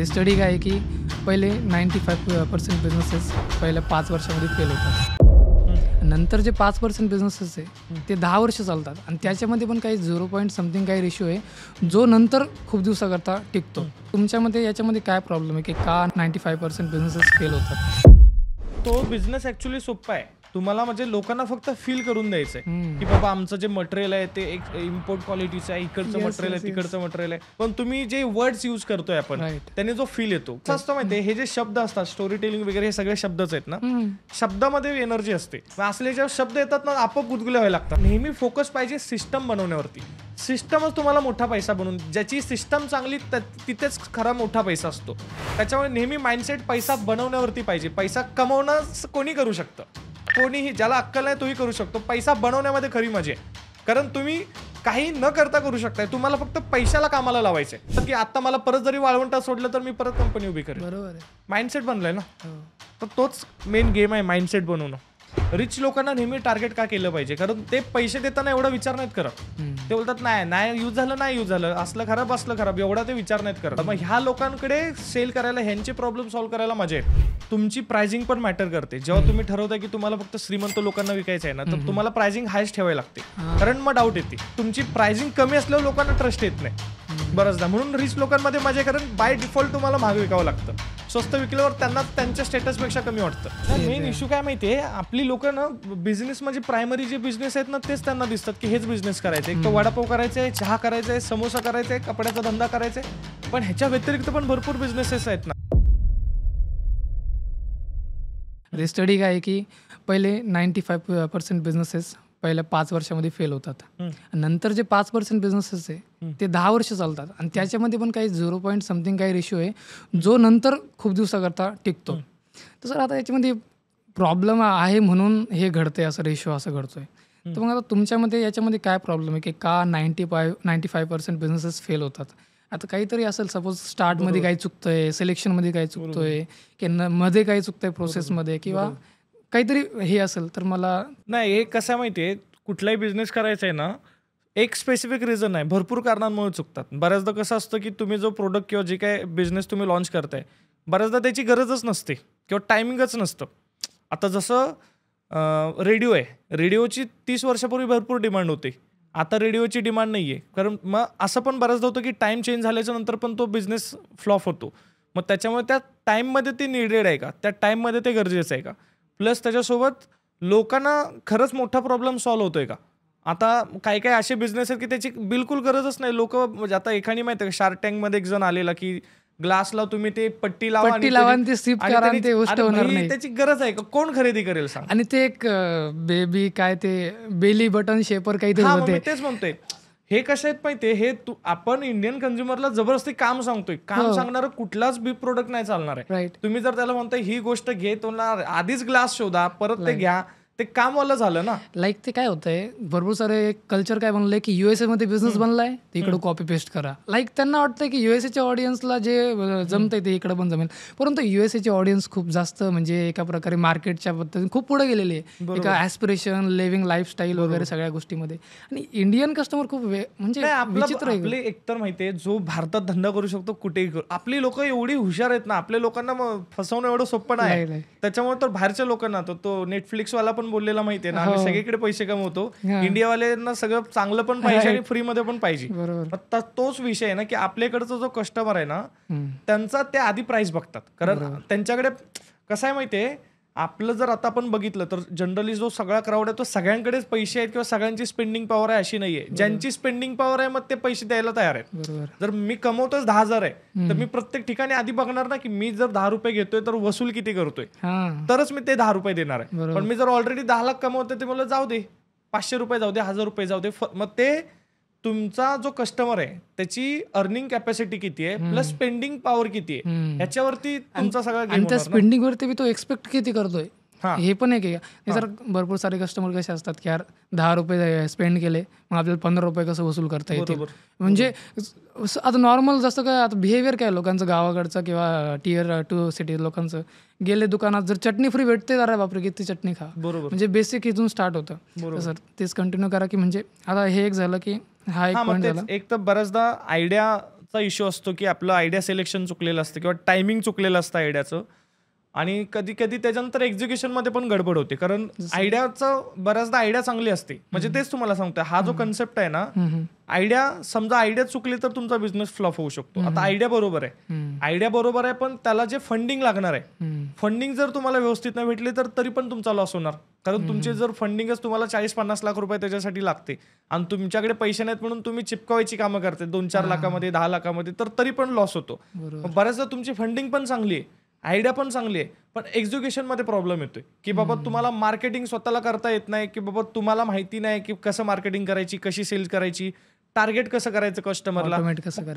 Study काय आहे की पहिले 95% बिझनेसेस पहिल्या 5 वर्षामध्ये फेल होतात. नंतर जे 5% बिझनेसेस आहे ते 10 वर्ष चालतात आणि त्याच्यामध्ये पण काही 0 पॉईंट समथिंग काही रेशिओ आहे जो नंतर खूप दिवसाकरता टिकतो. तुमच्यामध्ये याच्यामध्ये काय प्रॉब्लेम आहे की का 95% बिझनेसेस फेल होतात? तो बिझनेस ॲक्च्युली सोपा आहे. तुम्हाला म्हणजे लोकांना फक्त फील करून द्यायचं आहे की बाबा आमचं जे मटेरियल आहे ते एक इम्पोर्ट क्वालिटीचं आहे, इकडचं मटेरियल आहे, तिकडचं मटेरियल आहे. पण तुम्ही जे वर्ड्स यूज करतोय आपण त्याने जो फील येतो कसं असतं माहितीये, हे जे शब्द असतात स्टोरी टेलिंग वगैरे हे सगळे शब्दच आहेत ना, शब्दामध्ये एनर्जी असते. असले जे शब्द येतात ना आपोआप गुदगुल्या व्हायला लागतात. नेहमी फोकस पाहिजे सिस्टम बनवण्यावरती. सिस्टमच तुम्हाला मोठा पैसा बनवून, ज्याची सिस्टम चांगली तिथेच खरा मोठा पैसा असतो. त्याच्यामुळे नेहमी माइंडसेट पैसा बनवण्यावरती पाहिजे. पैसा कमवणं कोणी करू शकतं, कोणीही, ज्याला अक्कल नाही तोही करू शकतो. पैसा बनवण्यामध्ये खरी मजा आहे, कारण तुम्ही काही न करता करू शकताय. तुम्हाला फक्त पैशाला कामाला लावायचंय. तर की आता मला परत जरी वाळवंटात सोडलं तर मी परत कंपनी उभी करेन. बरोबर आहे. माइंडसेट बनलाय ना, तर तोच मेन गेम आहे, माइंडसेट बनवणं. रिच लोकांना नेहमी टार्गेट का केलं पाहिजे, कारण ते पैसे देताना एवढा विचार नाहीत करत. ते बोलतात नाही यूज झालं, नाही यूज झालं, असलं खराब असलं खराब, एवढा ते विचार नाहीत करत. मग ह्या लोकांकडे सेल करायला, ह्यांचे प्रॉब्लेम सॉल्व्ह करायला मजा आहे. तुमची प्राइसिंग पण मॅटर करते. जेव्हा तुम्ही ठरवता की तुम्हाला फक्त श्रीमंत लोकांना विकायचं आहे ना, तर तुम्हाला प्राइसिंग हायस्ट ठेवायला लागते, कारण मग डाऊट येते. तुमची प्राइसिंग कमी असल्यावर लोकांना ट्रस्ट येत नाही बरंचदा. म्हणून रिच लोकांमध्ये मजा आहे, कारण बाय डिफॉल्ट तुम्हाला महाग विकावं लागतं. स्वस्त विकल्यावर त्यांना त्यांच्या स्टेटसपेक्षा कमी वाटतं. मेन इश्यू काय माहितीये, आपली लोक ना बिझनेस म्हणजे प्रायमरी जे बिझनेस आहेत ना तेच त्यांना दिसतात की हेच बिझनेस करायचे. एक तर वडापाव करायचंय, चहा करायचंय, समोसा करायचंय, कपड्याचा धंदा करायचाय. पण ह्याच्या व्यतिरिक्त पण भरपूर बिझनेसेस आहेत ना. स्टडी काय आहे की पहिले 95% बिझनेसेस पहिल्या 5 वर्षामध्ये फेल होतात. नंतर जे 5% बिझनेसेस आहे ते 10 वर्ष चालतात आणि त्याच्यामध्ये पण काही 0 पॉईंट समथिंग काही रेशिओ आहे जो नंतर खूप दिवसाकरता टिकतो. तर सर आता याच्यामध्ये प्रॉब्लेम आहे म्हणून हे घडतंय, असं रेशिओ असं घडतोय. तर मग आता तुमच्यामध्ये याच्यामध्ये काय प्रॉब्लेम आहे की का 95% बिझनेसेस फेल होतात? आता काहीतरी असेल, सपोज स्टार्टमध्ये काही चुकतंय, सिलेक्शनमध्ये काही चुकतोय, की मध्ये काही चुकतंय प्रोसेसमध्ये, किंवा काहीतरी हे असेल तर मला नाही. हे कसं आहे माहितीये, कुठलाही बिझनेस करायचा आहे ना, एक स्पेसिफिक रिझन आहे, भरपूर कारणांमुळे चुकतात. बऱ्याचदा कसं असतं की तुम्ही जो प्रोडक्ट किंवा जे काय बिझनेस तुम्ही लॉन्च करताय, बऱ्याचदा त्याची गरजच नसते किंवा टायमिंगच नसतं. आता जसं रेडिओ आहे, रेडिओची 30 वर्षापूर्वी भरपूर डिमांड होती. आता रेडिओची डिमांड नाही आहे, कारण मग असं पण बऱ्याचदा होतं की टाईम चेंज झाल्याच्या नंतर पण तो बिझनेस फ्लॉप होतो. मग त्याच्यामुळे त्या टाईममध्ये ते निडेड आहे का, त्या टाईममध्ये ते गरजेचं आहे का, प्लस त्याच्यासोबत लोकांना खरंच मोठा प्रॉब्लेम सॉल्व्ह होतोय का. आता काही काही असे बिझनेस आहेत की त्याची बिलकुल गरजच नाही. लोक म्हणजे आता एखादी माहिती आहे का, शार्क टँकमध्ये एक जण आलेला की ग्लासला तुम्ही ते पट्टी लावा आणि ते सिप करा आणि ते गोष्ट होणार नाही. त्याची गरज आहे का, कोण खरेदी करेल सांग. आणि ते एक बेबी काय ते बेली बटन शेपर काहीतरी होते. तेच म्हणतोय. हे कसं आहेत माहितीये, हे आपण इंडियन कंझ्युमरला जबरदस्ती काम सांगतोय. काम सांगणार कुठलाच बी प्रोडक्ट नाही चालणार आहे. तुम्ही जर त्याला म्हणताय ही गोष्ट घे, तुम्हाला आधीच ग्लास शोधा, परत ते घ्या, ते कामवालं झालं ना. लाईक ते काय होतंय, भरपूर सारे कल्चर काय बनलंय की USA मध्ये बिझनेस बनलाय तर इकडे कॉपी पेस्ट करा. लाईक त्यांना वाटतंय की USAच्या ऑडियन्सला जे जमतंय ते इकडे पण जमेल. परंतु USAची ऑडियन्स खूप जास्त म्हणजे एका प्रकारे मार्केटच्या पद्धतीने खूप पुढे गेलेली आहे, एका ॲस्पिरेशन, लिव्हिंग लाईफस्टाईल वगैरे सगळ्या गोष्टीमध्ये. आणि इंडियन कस्टमर खूप म्हणजे विचित्र आहे. आपले एकतर माहितीये, जो भारतात धंदा करू शकतो कुठेही करू. आपली लोक एवढी हुशार आहेत ना, आपल्या लोकांना फसवणं एवढं सोपं नाही. त्याच्यामुळे तर बाहेरच्या लोकांना तो नेटफ्लिक्सवाला पण बोललेला माहितीये ना, आम्ही सगळीकडे पैसे कमवतो, इंडियावाल्यांना सगळं चांगलं पण पाहिजे आणि फ्री मध्ये पण पाहिजे. आता तोच विषय आहे ना की आपल्याकडचा जो कस्टमर आहे ना, त्यांचा ते आधी प्राइस बघतात, कारण त्यांच्याकडे कसं आहे माहितीये, आपलं जर आता आपण बघितलं तर जनरली जो सगळा क्राऊड आहे तो सगळ्यांकडेच पैसे आहेत किंवा सगळ्यांची स्पेंडिंग पॉवर आहे अशी नाहीये. ज्यांची स्पेंडिंग पॉवर आहे मग ते पैसे द्यायला तयार आहेत. जर मी कमवतोच 10,000 आहे तर मी प्रत्येक ठिकाणी आधी बघणार ना की मी जर 10 रुपये घेतोय तर वसूल किती करतोय, तरच मी ते 10 रुपये देणार आहे. पण मी जर ऑलरेडी 10 लाख कमवतोय ते मला जाऊ दे, 500 रुपये जाऊ दे, 1000 रुपये जाऊ दे, मग ते तुमचा जो कस्टमर आहे त्याची अर्निंग कॅपॅसिटी किती आहे प्लस स्पेंडिंग पॉवर किती आहे ह्याच्यावरती तुमचा सगळा गेम. आणि त्या स्पेंडिंग वरती तो एक्सपेक्ट किती करतोय हे पण एक आहे. जर भरपूर सारे कस्टमर कसे असतात की यार 10 रुपये स्पेंड केले, मग आपल्याला 15 रुपये कसं वसूल करता येतील. म्हणजे आता नॉर्मल जसं काय आता बिहेवियर काय लोकांचं गावाकडचं किंवा Tier 2 सिटी लोकांचं, गेले दुकानात जर चटणी फ्री भेटते, अरे बापरे किती चटणी खा, म्हणजे बेसिक इथून स्टार्ट होतं. सर तेच कंटिन्यू करा की म्हणजे आता हे एक झालं की हा एक पॉईंट झाला. एक तर बऱ्याचदा आयडिया चा इश्यू असतो की आपलं आयडिया सिलेक्शन चुकलेलं असतं किंवा टायमिंग चुकलेलं असतं आयडियाचं, आणि कधी कधी त्याच्यानंतर एक्झिक्युशनमध्ये पण गडबड होते. कारण आयडियाचं बऱ्याचदा आयडिया चांगली असते. म्हणजे तेच तुम्हाला सांगतोय, हा जो कन्सेप्ट आहे ना, आयडिया समजा आयडिया चुकली तर तुमचा बिझनेस फ्लॉप होऊ शकतो. आता आयडिया बरोबर आहे, आयडिया बरोबर आहे, पण त्याला जे फंडिंग लागणार आहे, फंडिंग जर तुम्हाला व्यवस्थित नाही भेटली तर तरी पण तुमचा लॉस होणार. कारण तुमचे जर फंडिंगच तुम्हाला 40-50 लाख रुपये त्याच्यासाठी लागते आणि तुमच्याकडे पैसे नाहीत म्हणून तुम्ही चिपकवायची कामं करते 2-4 लाखामध्ये 10 लाखामध्ये, तर तरी पण लॉस होतो. बऱ्याचदा तुमची फंडिंग पण चांगली आहे, आयडिया पण चांगली आहे, पण एक्झिक्युशन मध्ये प्रॉब्लेम येतोय की बाबा तुम्हाला मार्केटिंग स्वतःला करता येत नाही, की बाबा तुम्हाला माहिती नाही की कसं मार्केटिंग करायची, कशी सेल्स करायची, टार्गेट कसं करायचं कस्टमरला,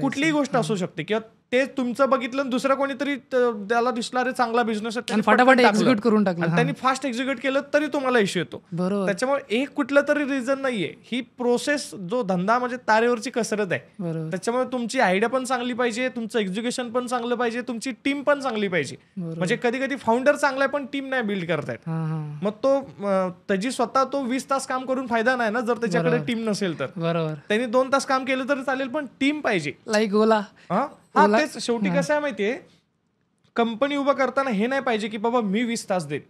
कुठलीही गोष्ट असू शकते. किंवा ते तुमचं बघितलं दुसरा कोणीतरी त्याला दिसला रे चांगला बिझनेस आहे, फटाफट एक्झिक्यूट करून टाकलं, त्यांनी फास्ट एक्झिक्यूट केलं तरी तुम्हाला इश्यू येतो. त्याच्यामुळे एक कुठलं तरी रिझन नाहीये, ही प्रोसेस जो धंदा म्हणजे तारेवरची कसरत आहे. त्याच्यामुळे तुमची आयडिया पण चांगली पाहिजे, तुमचं एक्झिक्युशन पण चांगलं पाहिजे, तुमची टीम पण चांगली पाहिजे. म्हणजे कधी कधी फाउंडर चांगला आहे पण टीम नाही बिल्ड करतायत, मग तो त्याची स्वतः तो 20 तास काम करून फायदा नाही ना, जर त्याच्याकडे टीम नसेल तर. त्यांनी 2 तास काम केलं तरी चालेल, पण टीम पाहिजे. लाईक ओला. हा तेच, शेवटी कसं आहे माहितीये, कंपनी उभं करताना हे नाही पाहिजे की बाबा मी 20 तास देईन,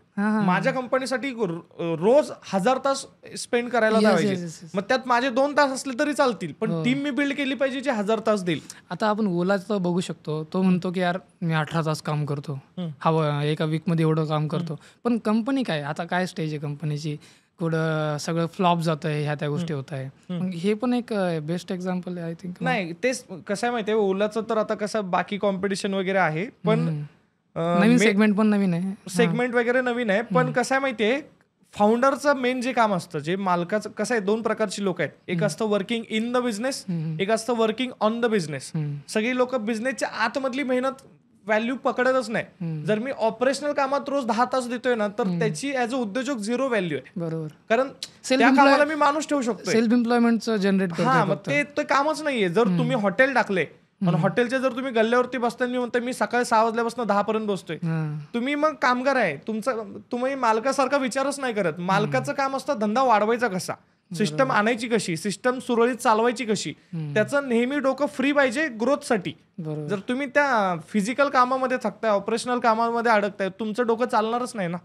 माझ्या कंपनीसाठी रोज 1000 तास स्पेंड करायला पाहिजे. मग त्यात माझे 2 तास असले तरी चालतील, पण टीम मी बिल्ड केली पाहिजे जे 1000 तास देईल. आता आपण ओलाचं बघू शकतो, तो म्हणतो की यार मी 18 तास काम करतो, हा एका वीकमध्ये एवढं काम करतो. पण कंपनी काय, आता काय स्टेज आहे कंपनीची, कुठं सगळं फ्लॉप जात आहे, ह्या त्या गोष्टी होत आहे. हे पण एक बेस्ट एक्झाम्पल आहे आय थिंक. नाही तेच कसं आहे माहितीये, ओलाचं तर आता कसं बाकी कॉम्पिटिशन वगैरे आहे, पण नवीन सेगमेंट पण नवीन आहे, सेगमेंट वगैरे नवीन आहे. पण कसं आहे माहितीये, फाउंडरचं मेन जे काम असतं, जे मालकाचं कसं आहे, 2 प्रकारची लोक आहेत. एक असतं वर्किंग इन द बिझनेस, एक असतं वर्किंग ऑन द बिझनेस. सगळी लोक बिझनेसच्या आतमधली मेहनत व्हॅल्यू पकडतच नाही. जर मी ऑपरेशनल कामात रोज 10 तास देतोय ना, तर त्याची ऍज अ उद्योजक 0 व्हॅल्यू आहे. बरोबर. कारण त्या कामाला मी माणूस ठेवू शकतो, सेल्फ एम्प्लॉयमेंट जनरेट करतो. हा, मग ते कामच नाहीये. जर तुम्ही हॉटेल टाकले आणि हॉटेलच्या जर तुम्ही गल्ल्यावरती बसताना म्हणता मी सकाळी 6 वाजल्यापासून 10 पर्यंत बसतोय, तुम्ही मग कामगार आहे, तुम्ही मालकासारखा विचारच नाही करत. मालकाचं काम असतं धंदा वाढवायचा कसा, सिस्टम आणायची कशी, सिस्टम सुरळीत चालवायची कशी, त्याचं नेहमी डोकं फ्री पाहिजे ग्रोथसाठी. जर तुम्ही त्या फिजिकल कामामध्ये थकताय, ऑपरेशनल कामामध्ये अडकताय, तुमचं डोकं चालणारच नाही ना.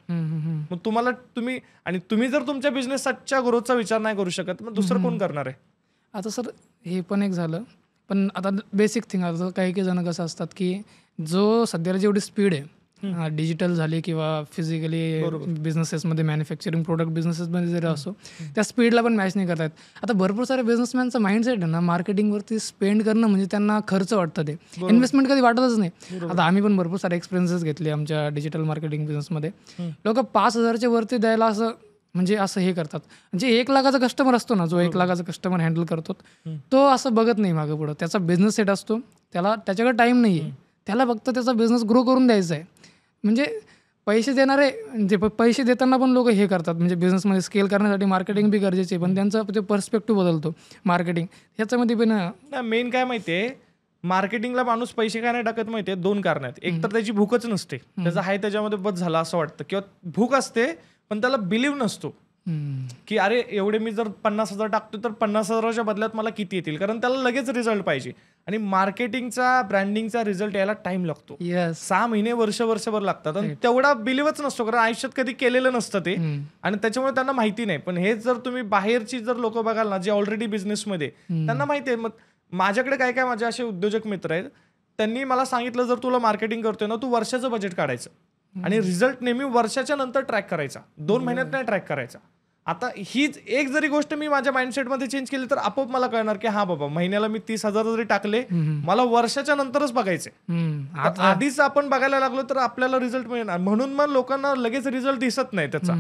मग तुम्ही जर तुमच्या बिझनेसच्या ग्रोथचा विचार नाही करू शकत, मग दुसरं कोण करणार आहे. आता सर हे पण एक झालं, पण आता बेसिक थिंग आता काही जण कसं असतात की जो सध्याला जेवढी स्पीड आहे डिजिटल झाली किंवा फिजिकली बिझनेसेसमध्ये मॅन्युफॅक्चरिंग प्रोडक्ट बिझनेसेसमध्ये जरी असो, त्या स्पीडला पण मॅच नाही करतायत. आता भरपूर सारे बिझनेसमॅनचं माइंडसेट आहे ना, मार्केटिंगवरती स्पेंड करणं म्हणजे त्यांना खर्च वाटतं, ते इन्व्हेस्टमेंट कधी वाटतच नाही. आता आम्ही पण भरपूर सारे एक्सपिरियन्सेस घेतले आमच्या डिजिटल मार्केटिंग बिझनेसमध्ये. लोक 5,000च्या वरती द्यायला असं म्हणजे असं हे करतात. म्हणजे 1 लाखाचा कस्टमर असतो ना, जो 1 लाखाचा कस्टमर हँडल करतो, तो असं बघत नाही मागं पुढं. त्याचा बिझनेस सेट असतो, त्याच्याकडे टाईम नाही आहे, त्याला फक्त त्याचा बिझनेस ग्रो करून द्यायचा आहे. म्हणजे पैसे देणारे म्हणजे पैसे देताना पण लोक हे करतात, म्हणजे बिझनेसमध्ये स्केल करण्यासाठी मार्केटिंग बी गरजेचे, पण त्यांचा ते पर्स्पेक्टिव्ह बदलतो मार्केटिंग ह्याच्यामध्ये पण. मेन काय माहितीये, मार्केटिंगला माणूस पैसे काय नाही टाकत माहितीये, 2 कारण आहेत. एक तर त्याची भूकच नसते, त्याचा हाय त्याच्यामध्ये बस झाला असं वाटतं, किंवा भूक असते पण त्याला बिलीव्ह नसतो की अरे एवढे मी जर 50,000 टाकतो तर 50,000च्या बदल्यात मला किती येतील, कारण त्याला लगेच रिझल्ट पाहिजे. आणि मार्केटिंगचा ब्रँडिंगचा रिझल्ट यायला टाइम लागतो, 6 महिने वर्षभर लागतात, आणि तेवढा बिलीव्हच नसतो, कारण आयुष्यात कधी केलेलं नसतं ते, आणि त्याच्यामुळे त्यांना माहिती नाही. पण हे जर तुम्ही बाहेरची जर लोक बघाल ना, जे ऑलरेडी बिझनेसमध्ये, त्यांना माहिती आहे. मग माझ्याकडे काय माझे असे उद्योजक मित्र आहेत, त्यांनी मला सांगितलं जर तुला मार्केटिंग करतोय ना, तू वर्षाचं बजेट काढायचं आणि रिझल्ट नेहमी वर्षाच्या नंतर ट्रॅक करायचा, 2 महिन्यात नाही ट्रॅक करायचा. आता हीच एक जरी गोष्ट मी माझ्या माइंडसेटमध्ये चेंज केली तर आपोआप मला कळणार की हा बाबा महिन्याला मी 30,000 जरी टाकले, मला वर्षाच्या नंतरच बघायचे. आधीच आपण बघायला लागलो तर आपल्याला रिझल्ट मिळणार. म्हणून मग लोकांना लगेच रिझल्ट दिसत नाही त्याचा,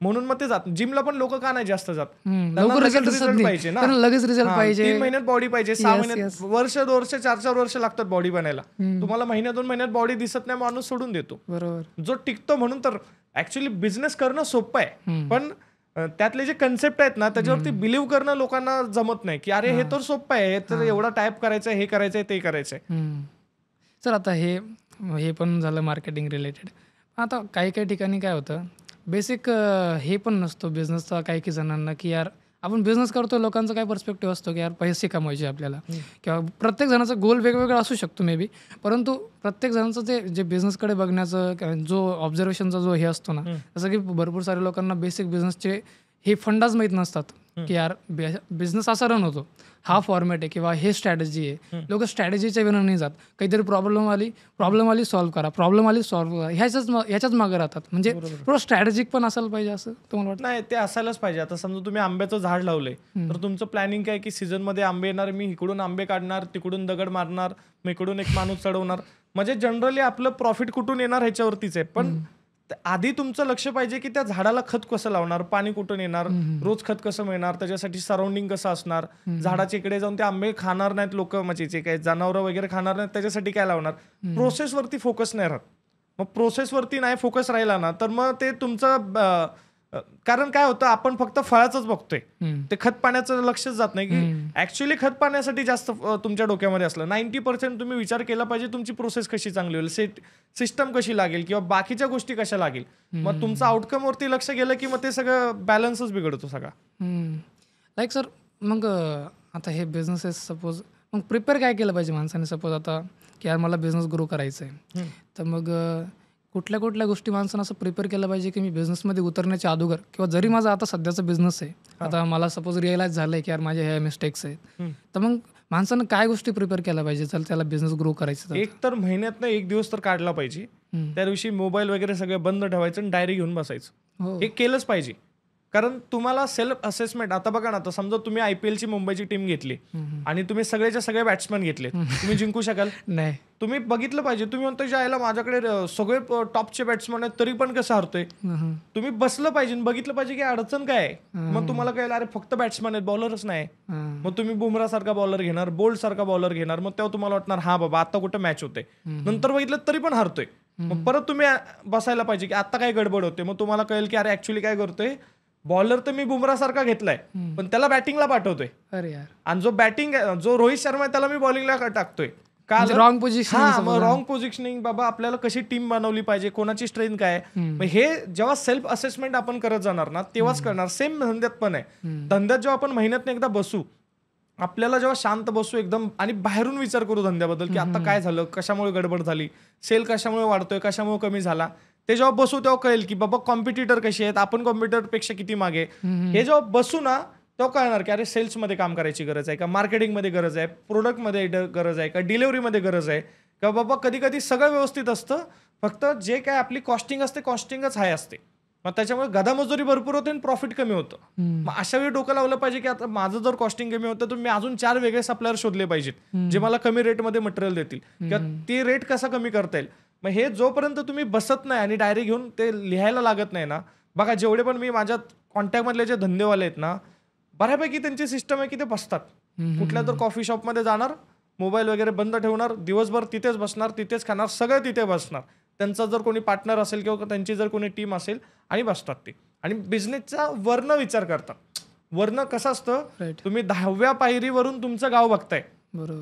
म्हणून मग ते जात. जिमला पण लोक का नाही जास्त जात, रिझल्ट पाहिजे ना, लगेच रिझल्ट पाहिजे. 3 महिन्यात बॉडी पाहिजे, 6 महिन्यात, वर्ष 2 वर्ष 4 वर्ष लागतात बॉडी बनायला. तुम्हाला महिन्यात 2 महिन्यात बॉडी दिसत नाही, माणूस सोडून देतो. बरोबर, जो टिकतो. म्हणून तर ऍक्च्युअली बिझनेस करणं सोपं आहे, पण त्यातले जे कन्सेप्ट आहेत ना त्याच्यावरती बिलीव्ह करणं लोकांना जमत नाही, की अरे हे तर सोपं आहे, हे तर एवढा टाईप करायचं, हे करायचंय, ते करायचंय. सर आता हे पण झालं मार्केटिंग रिलेटेड. आता काही ठिकाणी काय होतं, बेसिक हे पण नसतो बिझनेसचा काही जणांना, की यार आपण बिझनेस करतो, लोकांचा काय पर्स्पेक्टिव्ह असतो की यार पैसे कमवायचे आपल्याला, किंवा प्रत्येक जणाचा गोल वेगवेगळा असू शकतो मे बी, परंतु प्रत्येक जणांचं ते जे बिझनेसकडे बघण्याचं जो ऑब्झर्वेशनचा जो हे असतो ना, जसं की भरपूर सारे लोकांना बेसिक बिझनेसचे हे फंडाच माहीत नसतात की यार बिझनेस असा रन होतो, हा फॉर्मॅट आहे किंवा हे स्ट्रॅटेजी आहे. लोक स्ट्रॅटेजीच्या विना नाही जात, काहीतरी प्रॉब्लेम आली सॉल्व्ह करा, प्रॉब्लेम आली सॉल्व्ह करा, ह्याच्याच मागे राहतात. म्हणजे थोडं स्ट्रॅटेजिक पण असायला पाहिजे असं तुम्हाला वाटतं? नाही, ते असायलाच पाहिजे. आता समजा तुम्ही आंब्याचं झाड लावलंय, तर तुमचं प्लॅनिंग काय की सीझनमध्ये आंबे येणार, मी इकडून आंबे काढणार, तिकडून दगड मारणार, मग इकडून एक माणूस चढवणार. म्हणजे जनरली आपलं प्रॉफिट कुठून येणार ह्याच्यावरतीच आहे. पण आधी तुमचं लक्ष पाहिजे की त्या झाडाला खत कसं लावणार, पाणी कुठून येणार, रोज खत कसं मिळणार, त्याच्यासाठी सराउंडिंग कसं असणार, झाडाच्या इकडे जाऊन ते आंबे खाणार नाहीत लोक, म्हणजे जे काही जनावरं वगैरे खाणार नाहीत, त्याच्यासाठी काय लावणार. प्रोसेसवरती फोकस नाही राहत. मग प्रोसेसवरती नाही फोकस राहिला ना, तर मग ते तुमचं कारण काय होतं, आपण फक्त फळाचंच बघतोय, ते खत पाण्याचं लक्षच जात नाही की ऍक्च्युअली खत पाण्यासाठी जास्त तुमच्या डोक्यामध्ये असलं. 90% तुम्ही विचार केला पाहिजे तुमची प्रोसेस कशी चांगली होईल, सिस्टम कशी लागेल किंवा बाकीच्या गोष्टी कशा लागेल. मग तुमचं आउटकम वरती लक्ष गेलं की मग ते सगळं बॅलन्सच बिघडतो सगळा. लाईक सर, मग आता हे बिझनेसेस सपोज मग प्रिपेअर काय केलं पाहिजे माणसाने? सपोज आता की यार मला बिझनेस ग्रो करायचा आहे, तर मग कुठल्या गोष्टी माणसानं असं प्रिपेअर केलं पाहिजे की मी बिझनेसमध्ये उतरण्याच्या अगोदर, किंवा जरी माझा आता सध्याचा बिझनेस आहे, आता मला सपोज रिअलाइज झालंय की यार माझे हे मिस्टेक्स आहेत, तर मग माणसानं काय गोष्टी प्रिपेअर केल्या पाहिजे जर त्याला बिझनेस ग्रो करायचं? एक तर महिन्यातनं एक दिवस तर काढला पाहिजे. त्या दिवशी मोबाईल वगैरे सगळं बंद ठेवायचं आणि डायरी घेऊन बसायचं. हे केलंच पाहिजे. कारण तुम्हाला सेल्फ असेसमेंट, आता बघा ना, आता समजा तुम्ही IPL ची मुंबईची टीम घेतली आणि तुम्ही सगळेच्या सगळे बॅट्समॅन घेतले, तुम्ही जिंकू शकाल? नाही. तुम्ही बघितलं पाहिजे. तुम्ही म्हणतो ज्याला माझ्याकडे सगळे टॉपचे बॅट्समॅन आहेत तरी पण कसं हरतोय, तुम्ही बसलं पाहिजे, बघितलं पाहिजे की अडचण काय आहे. मग तुम्हाला कळलं अरे फक्त बॅट्समॅन आहेत, बॉलरच नाही. मग तुम्ही बुमरा सारखा बॉलर घेणार, बोल्ट सारखा बॉलर घेणार, मग तेव्हा तुम्हाला वाटणार हा बाबा आता कुठं मॅच होते. नंतर बघितलं तरी पण हरतोय. मग परत तुम्ही बसायला पाहिजे की आता काय गडबड होते. मग तुम्हाला कळेल की अरे ऍक्च्युली काय करतोय, बॉलर तर मी बुमरा सारखा घेतलाय पण त्याला बॅटिंगला पाठवतोय. अरे यार, आणि जो रोहित शर्मा आहे त्याला मी बॉलिंगला टाकतोय. Wrong position. Wrong positioning. बाबा आपल्याला कशी टीम बनवली पाहिजे, कोणाची स्ट्रेंथ काय. हे जेव्हा सेल्फ असेसमेंट आपण करत जाणार ना तेव्हाच करणार. सेम धंद्यात पण आहे. धंद्यात जेव्हा आपण महिन्यात एकदा बसू, आपल्याला जेव्हा शांत बसू एकदम आणि बाहेरून विचार करू धंद्याबद्दल की आता काय झालं, कशामुळे गडबड झाली, सेल कशामुळे वाढतोय, कशामुळे कमी झाला, ते जेव्हा बसू तेव्हा कळेल की बाबा कॉम्पिटिटर कशी आहेत, आपण कॉम्पिटिटर पेक्षा किती मागे. हे जेव्हा बसू ना तेव्हा कळणार की अरे सेल्समध्ये काम करायची गरज आहे का, मार्केटिंगमध्ये गरज आहे, प्रोडक्टमध्ये गरज आहे का, डिलिव्हरीमध्ये गरज आहे का. बाबा कधी कधी सगळं व्यवस्थित असतं, फक्त जे काय आपली कॉस्टिंग असते कॉस्टिंगच हाय असते. मग त्याच्यामुळे गदामजुरी भरपूर होते आणि प्रॉफिट कमी होतं. मग अशा वेळी डोकं लावलं पाहिजे की आता माझं जर कॉस्टिंग कमी होतं तर मी अजून 4 वेगळे सप्लायर शोधले पाहिजेत जे मला कमी रेटमध्ये मटेरियल देतील, किंवा ते रेट कसा कमी करता येईल. मग हे जोपर्यंत तुम्ही बसत नाही आणि डायरी घेऊन ते लिहायला लागत नाही ना, बघा जेवढे पण मी माझ्या कॉन्टॅक्टमधले जे धंदेवाले आहेत ना, बऱ्यापैकी त्यांची सिस्टम आहे की ते बसतात. कुठल्या तर कॉफी शॉपमध्ये जाणार, मोबाईल वगैरे बंद ठेवणार, दिवसभर तिथेच बसणार, तिथेच खाणार, सगळं तिथे बसणार. त्यांचा जर कोणी पार्टनर असेल किंवा त्यांची जर कोणी टीम असेल आणि बसतात ते. आणि बिझनेसचा वर्ण विचार करतात. वर्ण कसं असतं, तुम्ही 10व्या पायरीवरून तुमचं गाव बघताय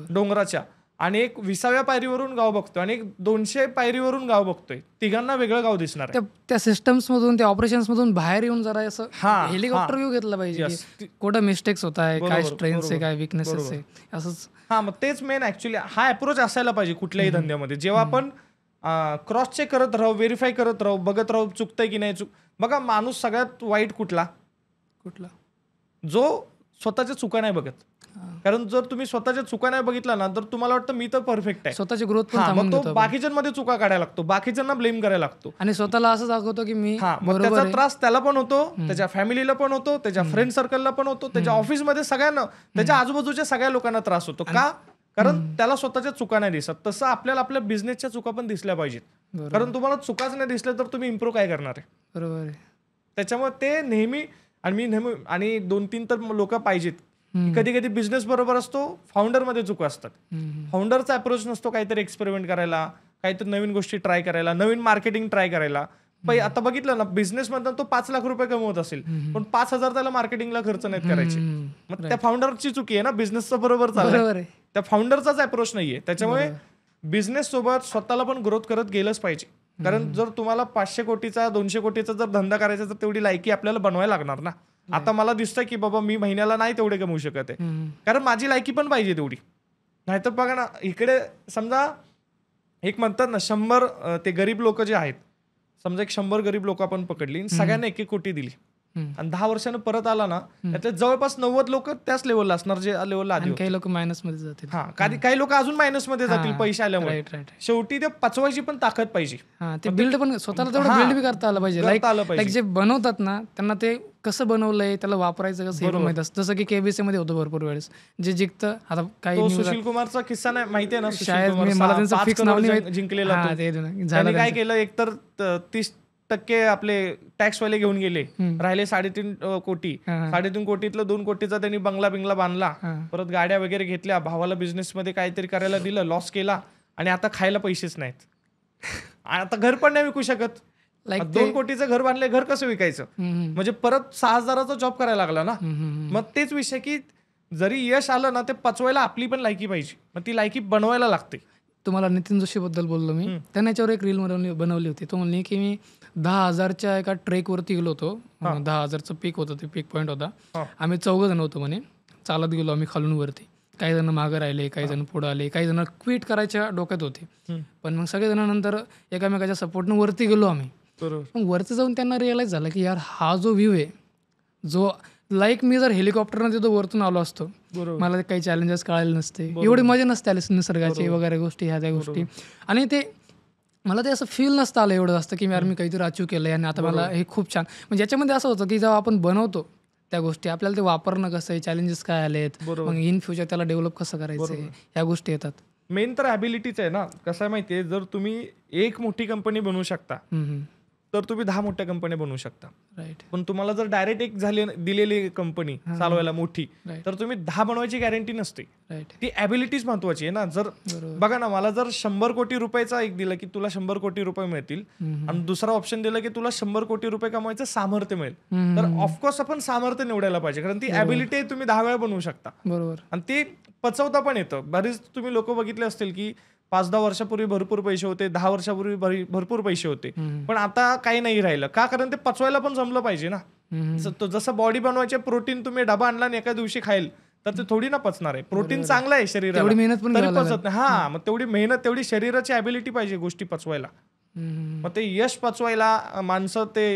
डोंगराच्या, आणि एक 20व्या पायरीवरून गाव बघतोय, आणि एक 200 पायरीवरून गाव बघतोय. तिघांना वेगळं गाव दिसणार. त्या सिस्टम्स मधून, त्या ऑपरेशन्स मधून बाहेर येऊन जरा असं हेलिकॉप्टर व्ह्यू घेतला पाहिजे. कुठं मिस्टेक्स होत आहे, काय स्ट्रेंथ्स आहे, काय विकनेसेस आहे, असंच. मग तेच मेन ऍक्च्युली हा अप्रोच असायला पाहिजे कुठल्याही धंद्यामध्ये. जेव्हा आपण क्रॉस चेक करत राहू, व्हेरीफाय करत राहू, बघत राहू चुकतंय की नाही. बघा माणूस सगळ्यात वाईट कुठला, जो स्वतःच्या चुका नाही बघत. कारण जर तुम्ही स्वतःच्या चुका नाही बघितला ना तर तुम्हाला वाटतं मी तर परफेक्ट आहे, स्वतःची ग्रोथ मग तो बाकीच्यांमध्ये चुका काढायला लागतो, बाकीच्यांना ब्लेम करायला लागतो आणि स्वतःला असं दाखवतो की मी. मग त्याचा त्रास त्याला पण होतो, त्याच्या फॅमिलीला पण होतो, त्याच्या फ्रेंड सर्कलला पण होतो, त्याच्या ऑफिसमध्ये सगळ्यांना, त्याच्या आजूबाजूच्या सगळ्या लोकांना त्रास होतो. का? कारण त्याला स्वतःच्या चुका नाही दिसत. तसं आपल्याला आपल्या बिझनेसच्या चुका पण दिसल्या पाहिजेत. कारण तुम्हाला चुकाच नाही दिसल्या तर तुम्ही इम्प्रूव्ह काय करणार आहे. बरोबर. त्याच्यामुळे ते नेहमी, आणि मी नेहमी, आणि 2-3 तर लोक पाहिजेत. कधी कधी बिझनेस बरोबर असतो, फाउंडर मध्ये चुका असतात. फाउंडरचा अप्रोच नसतो काहीतरी एक्सपेरिमेंट करायला, काहीतरी नवीन गोष्टी ट्राय करायला, नवीन मार्केटिंग ट्राय करायला. आता बघितलं ना, बिझनेस मधून तो 5 लाख रुपये कमवत असेल पण 5,000 त्याला मार्केटिंगला खर्च नाहीत करायचे. मग त्या फाउंडरची चुकी आहे ना, बिझनेसचं बरोबर चाललंय, त्या फाउंडरचाच अप्रोच नाहीये. त्याच्यामुळे बिझनेस सोबत स्वतःला पण ग्रोथ करत गेलंच पाहिजे. कारण जर तुम्हाला 500 कोटीचा 200 कोटीचा जर धंदा करायचा तर तेवढी लायकी आपल्याला बनवायला लागणार ना. आता मला दिसतं की बाबा मी महिन्याला नाही तेवढे कमवू शकत आहे, कारण माझी लायकी पण पाहिजे तेवढी. नाहीतर बघा ना, इकडे समजा एक म्हणतात ना 100 ते गरीब लोक जे आहेत, समजा एक 100 गरीब लोक आपण पकडली, सगळ्यांना 1-1 कोटी दिली आणि 10 वर्षानं परत आला ना, त्यातले जवळपास 90 लोक त्याच लेवलला असणार जे लेवलला आधी. काही लोक मायनस मध्ये जातील. काही लोक अजून मायनस मध्ये जातील पैसे आल्यामुळे. शेवटी ते पचवायची पण ताकद पाहिजे. ते बिल्ड पण स्वतःला तेवढं बिल्ड बी करता आलं पाहिजे. लाईक जे बनवतात ना त्यांना ते कसं बनवलंय, त्याला वापरायचं कसं हे माहिती असतं. जसं की केबीसी मध्ये होतं भरपूर वेळेस जे जिंकतं. आता काही सुशील कुमारचा किस्सा नाही माहितीये ना, शायद मला त्यांचं फिक्स नाव नाही जिंकलेला. त्याने काय केलं, एकतर 30% आपले टॅक्सवाले घेऊन गेले, राहिले 3.5 कोटी. 3.5 कोटीतलं 2 कोटीचा त्यांनी बंगला बांधला, परत गाड्या वगैरे घेतल्या, भावाला बिझनेस मध्ये काहीतरी करायला दिलं, लॉस केला आणि आता खायला पैसेच नाहीत. आता घर पण नाही विकू शकत. 2 कोटीचं घर बांधले, घर कसं विकायचं? म्हणजे परत 6,000चा जॉब करायला लागला ना. मग तेच विषय की जरी यश आलं ना, ते पचवायला आपली पण लायकी पाहिजे, मग ती लायकी बनवायला लागते. तुम्हाला नितीन जोशी बद्दल बोललो मी, त्याने याच्यावर एक रील बनवली होती. तो म्हणले की मी 10,000च्या एका ट्रेकवरती गेलो होतो. 10,000चं पीक होतं, ते पीक पॉईंट होता. आम्ही 4 जण होतो म्हणे, चालत गेलो आम्ही खालून वरती. काही जण मागं राहिले, काही जण पुढे आले, काही जण क्विट करायच्या डोक्यात होते. पण मग सगळेजण नंतर एकामेकाच्या सपोर्टनं वरती गेलो आम्ही. मग वरती जाऊन त्यांना रिअलाइज झालं की यार हा जो व्ह्यू आहे, जो लाईक मी जर हेलिकॉप्टरनं तिथं वरतून आलो असतो, मला काही चॅलेंजेस कळाले नसते, एवढी मजा नसते आली निसर्गाची वगैरे गोष्टी, ह्या त्या गोष्टी. आणि ते मला ते असं फील नसतं आलं एवढं जास्त की यार मी काहीतरी अचीव केलंय आणि आता मला हे खूप छान. म्हणजे याच्यामध्ये असं होतं की जेव्हा आपण बनवतो त्या गोष्टी, आपल्याला ते वापरणं कसं आहे, चॅलेंजेस काय आलेत, मग इन फ्युचर त्याला डेव्हलप कसं करायचं, ह्या गोष्टी येतात. मेन तर ॲबिलिटीच आहे ना. कसं आहे माहितीये, जर तुम्ही एक मोठी कंपनी बनवू शकता तर तुम्ही 10 मोठ्या कंपन्या बनवू शकता. राईट. पण तुम्हाला जर डायरेक्ट एक दिलेली कंपनी चालवायला मोठी, तर तुम्ही 10 बनवायची गॅरंटी नसते. ती ॲबिलिटीज महत्वाची आहे ना. जर बघा ना, मला जर 100 कोटी रुपयाचा एक दिलं की तुला 100 कोटी रुपये मिळतील, आणि दुसरा ऑप्शन दिला की तुला 100 कोटी रुपये कमवायचं सामर्थ्य मिळेल, तर ऑफकोर्स आपण सामर्थ्य निवडायला पाहिजे, कारण ती ॲबिलिटी तुम्ही 10 वेळा बनवू शकता. बरोबर. आणि ते पचवता पण येतं. बरेच तुम्ही लोक बघितले असतील की 5-10 वर्षापूर्वी भरपूर पैसे होते, 10 वर्षापूर्वी भरपूर पैसे होते, पण आता काही नाही राहिलं. का? कारण ते पचवायला पण जमलं पाहिजे ना. जसं बॉडी बनवायचे प्रोटीन तुम्ही डबा आणला आणि एका दिवशी खाईल तर ते थोडी ना पचणार आहे. प्रोटीन चांगलं आहे शरीराला, तरी पचत नाही. मग तेवढी मेहनत, तेवढी शरीराची ॲबिलिटी पाहिजे गोष्टी पचवायला. मग ते यश पचवायला माणसं ते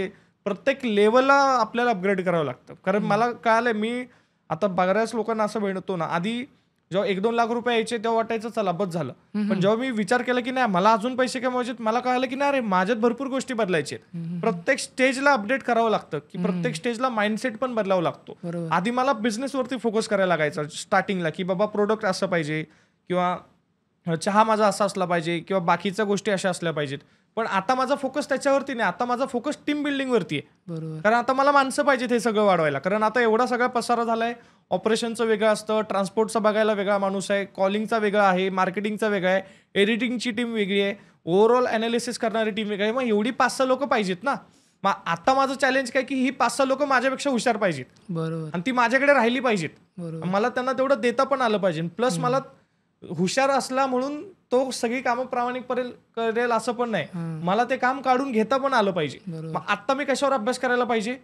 प्रत्येक लेवलला आपल्याला अपग्रेड करावं लागतं. कारण मला कळालंय, मी आता बऱ्याच लोकांना असं भेटतो ना, आधी जेव्हा 1-2 लाख रुपये यायचे तेव्हा वाटायचं चला बस झालं. पण जेव्हा मी विचार केला की नाही मला अजून पैसे कमवायचे, मला कळालं की नाही अरे माझ्यात भरपूर गोष्टी बदलायचे. प्रत्येक स्टेजला अपडेट करावं लागतं, की प्रत्येक स्टेजला माइंडसेट पण बदलावा लागतो. आधी मला बिझनेसवरती फोकस करायला लागायचा स्टार्टिंगला, की बाबा प्रोडक्ट असं पाहिजे, किंवा चहा माझा असा असला पाहिजे, किंवा बाकीच्या गोष्टी अशा असल्या पाहिजेत. पण आता माझा फोकस त्याच्यावरती नाही, आता माझा फोकस टीम बिल्डिंग वरती आहे. कारण आता मला माणसं पाहिजेत हे सगळं वाढवायला. कारण आता एवढा सगळा पसारा झालाय. ऑपरेशनचं वेगळं असतं, ट्रान्सपोर्टचा बघायला वेगळा माणूस आहे, कॉलिंगचा वेगळा आहे, मार्केटिंगचा वेगळा आहे, एडिटिंगची टीम वेगळी आहे, ओव्हरऑल अनालिसिस करणारी टीम वेगळी आहे. मग एवढी 5-6 लोक पाहिजेत ना. मग आता माझं चॅलेंज काय की ही 5-6 लोक माझ्यापेक्षा हुशार पाहिजेत. बरोबर. आणि ती माझ्याकडे राहिली पाहिजेत. मला त्यांना तेवढं देता पण आलं पाहिजे. प्लस मला हुशार असला म्हणून तो सगळी कामं प्रामाणिकपणे करेल असं पण नाही, मला ते काम काढून घेता पण आलं पाहिजे. मग आता मी कशावर अभ्यास करायला पाहिजे?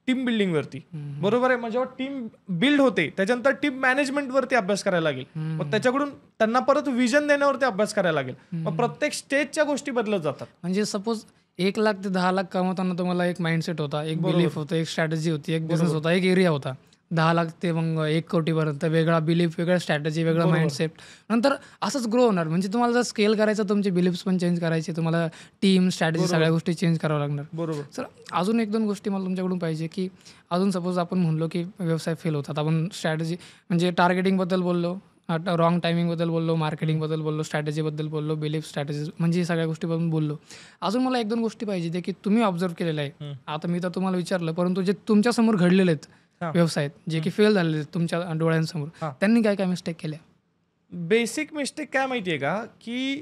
टीम बिल्डिंग वरती. बरोबर आहे. जेव्हा टीम बिल्ड होते त्याच्यानंतर टीम मॅनेजमेंट वरती अभ्यास करायला लागेल. मग त्याच्याकडून त्यांना परत विजन देण्यावरती अभ्यास करायला लागेल. मग प्रत्येक स्टेजच्या गोष्टी बदलत जातात. म्हणजे सपोज 1 लाख ते 10 लाख कमवताना तुम्हाला एक माइंडसेट होता, एक बिलीफ होतं, एक स्ट्रॅटेजी होती, एक बिझनेस होता, एक एरिया होता. 10 लाख ते मग 1 कोटीपर्यंत वेगळा बिलीफ, वेगळा स्ट्रॅटेजी, वेगळा माइंडसेट. नंतर असंच ग्रो होणार. म्हणजे तुम्हाला जर स्केल करायचं, तुमचे बिलीफ्स पण चेंज करायचे, तुम्हाला टीम, स्ट्रॅटेजी, सगळ्या गोष्टी चेंज करावं लागणार. बरोबर. सर अजून 1-2 गोष्टी मला तुमच्याकडून पाहिजे, की अजून सपोज आपण म्हणलो की व्यवसाय फेल होतात, आपण स्ट्रॅटेजी म्हणजे टार्गेटिंगबद्दल बोललो, रॉंग टायमिंगबद्दल बोललो, मार्केटिंगबद्दल बोललो, स्ट्रॅटेजीबद्दल बोललो, बिलीफ, स्ट्रॅटेजी, म्हणजे सगळ्या गोष्टीबद्दल बोललो. अजून मला 1-2 गोष्टी पाहिजे की तुम्ही ऑब्झर्व केलेलं आहे. आता मी तर तुम्हाला विचारलं, परंतु जे तुमच्यासमोर घडलेले आहेत व्यवसायात, जे की फेल झालेले तुमच्या डोळ्यांसमोर, त्यांनी काय काय मिस्टेक केल्या? बेसिक मिस्टेक काय माहितीये का, की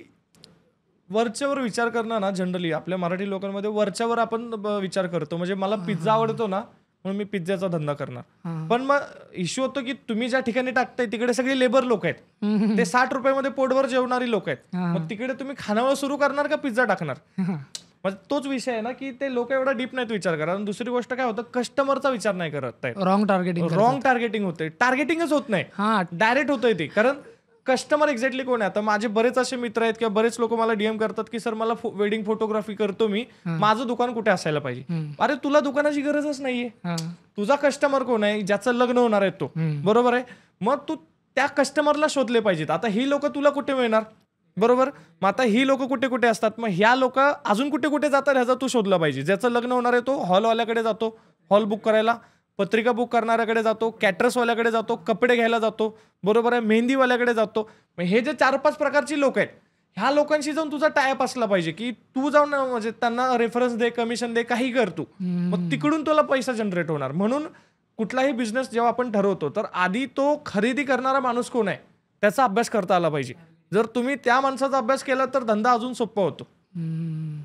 वरच्यावर विचार करणं ना. जनरली आपल्या मराठी लोकांमध्ये वरच्यावर आपण विचार करतो. म्हणजे मला पिझ्झा आवडतो ना म्हणून मी पिझ्झाचा धंदा करणार. पण मग इश्यू होतो की तुम्ही ज्या ठिकाणी टाकताय तिकडे सगळे लेबर लोक आहेत, ते 60 रुपयामध्ये पोटभर जेवणारी लोक आहेत. मग तिकडे तुम्ही खानावळ सुरू करणार का पिझ्झा टाकणार? म्हणजे तोच विषय आहे ना की ते लोक एवढा डीप नाहीत विचार करत. आणि दुसरी गोष्ट काय होतं, कस्टमरचा विचार नाही करत, रॉंग टार्गेटिंग रॉंग टार्गेटिंग होते, टार्गेटिंगच होत नाही, हा डायरेक्ट होतंय ते. कारण कस्टमर एक्झॅक्टली कोण आहे. आता माझे बरेच असे मित्र आहेत किंवा बरेच लोक मला डीएम करतात की सर मला वेडिंग फोटोग्राफी करतो मी, माझं दुकान कुठे असायला पाहिजे. अरे तुला दुकानाची गरजच नाहीये, तुझा कस्टमर कोण आहे, ज्याचं लग्न होणार आहे तो, बरोबर आहे. मग तू त्या कस्टमरला शोधले पाहिजेत. आता ही लोक तुला कुठे मिळणार, बरोबर. मग आता ही लोक कुठे कुठे असतात, मग ह्या लोक अजून कुठे कुठे जातात ह्याचा तू शोधला पाहिजे. ज्याचं लग्न होणार आहे तो हॉलवाल्याकडे जातो, हॉल बुक करायला, पत्रिका बुक करणाऱ्याकडे जातो, कॅटरर्सवाल्याकडे जातो, कपडे घ्यायला जातो, बरोबर आहे, मेहंदीवाल्याकडे जातो. मग हे जे 4-5 प्रकारची लोक आहेत, ह्या लोकांशी जाऊन तुझा टायअप असला पाहिजे की तू जाऊन म्हणजे त्यांना रेफरन्स दे, कमिशन दे, काही कर तू, मग तिकडून तुला पैसा जनरेट होणार. म्हणून कुठलाही बिझनेस जेव्हा आपण ठरवतो तर आधी तो खरेदी करणारा माणूस कोण आहे त्याचा अभ्यास करता आला पाहिजे. जर तुम्ही त्या माणसाचा अभ्यास केला तर धंदा अजून सोपा होतो.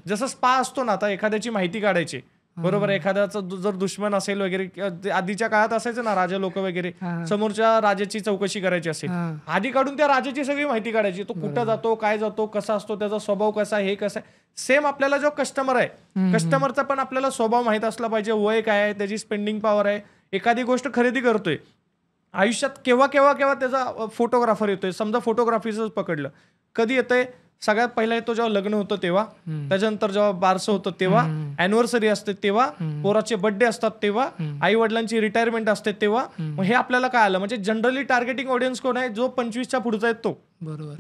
जसं स्पा असतो ना, आता एखाद्याची माहिती काढायची, बरोबर, एखाद्याचा जर दुश्मन असेल वगैरे, आधीच्या काळात असायचं ना राजा लोक वगैरे, समोरच्या राजाची चौकशी करायची असेल, आधी काढून त्या राजाची सगळी माहिती काढायची, तो कुठं जातो, काय जातो, कसा असतो, त्याचा स्वभाव कसा, हे कसं आहे. सेम आपल्याला जो कस्टमर आहे, कस्टमरचा पण आपल्याला स्वभाव माहित असला पाहिजे, वय काय आहे, त्याची स्पेंडिंग पॉवर आहे. एखादी गोष्ट खरेदी करतोय आयुष्यात, केव्हा केव्हा केव्हा त्याचा फोटोग्राफर येतोय. समजा फोटोग्राफीचं पकडलं, कधी येतंय, सगळ्यात पहिला येतो जेव्हा लग्न होतं तेव्हा, त्याच्यानंतर जेव्हा बारसं होतं तेव्हा, अॅनिव्हर्सरी असते तेव्हा, पोराचे बर्थडे असतात तेव्हा, आई वडिलांची रिटायरमेंट असते तेव्हा. मग हे आपल्याला काय आलं, म्हणजे जनरली टार्गेटिंग ऑडियन्स कोण आहे, जो 25च्या पुढचा आहे तो,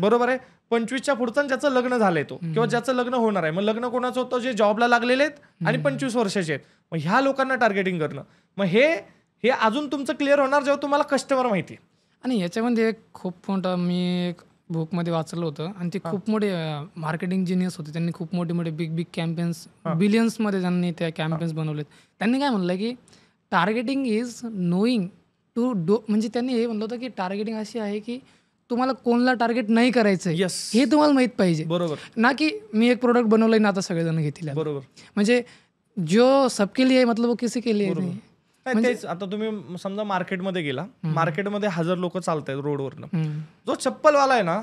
बरोबर आहे, 25च्या पुढचा ज्याचं लग्न झालंय तो, किंवा ज्याचं लग्न होणार आहे. मग लग्न कोणाचं होतं, जे जॉबला लागलेले आहेत आणि 25 वर्षाचे आहेत. मग ह्या लोकांना टार्गेटिंग करणं, मग हे अजून तुमचं क्लिअर होणार जेव्हा तुम्हाला कस्टमर माहिती आहे. आणि याच्यामध्ये एक खूप मोठं मी एक बुकमध्ये वाचलं होतं, आणि ते खूप मोठे मार्केटिंग जिनियस होते. त्यांनी खूप मोठे मोठे बिग कॅम्पेन्स, बिलियन्समध्ये त्यांनी त्या कॅम्पेन्स बनवलेत. त्यांनी काय म्हणलं की टार्गेटिंग इज नोईंग टू डो, म्हणजे त्यांनी हे म्हणलं होतं की टार्गेटिंग अशी आहे की तुम्हाला कोणाला टार्गेट नाही करायचं हे तुम्हाला माहित पाहिजे, बरोबर ना की मी एक प्रोडक्ट बनवलंय ना आता सगळेजण घेतील, बरोबर. म्हणजे जो सबके लिए मतलब वो किसी के लिए नाही. तेच, आता तुम्ही समजा मार्केटमध्ये गेला, मार्केटमध्ये 1000 लोक चालतायत रोडवरनं, जो चप्पलवाला आहे ना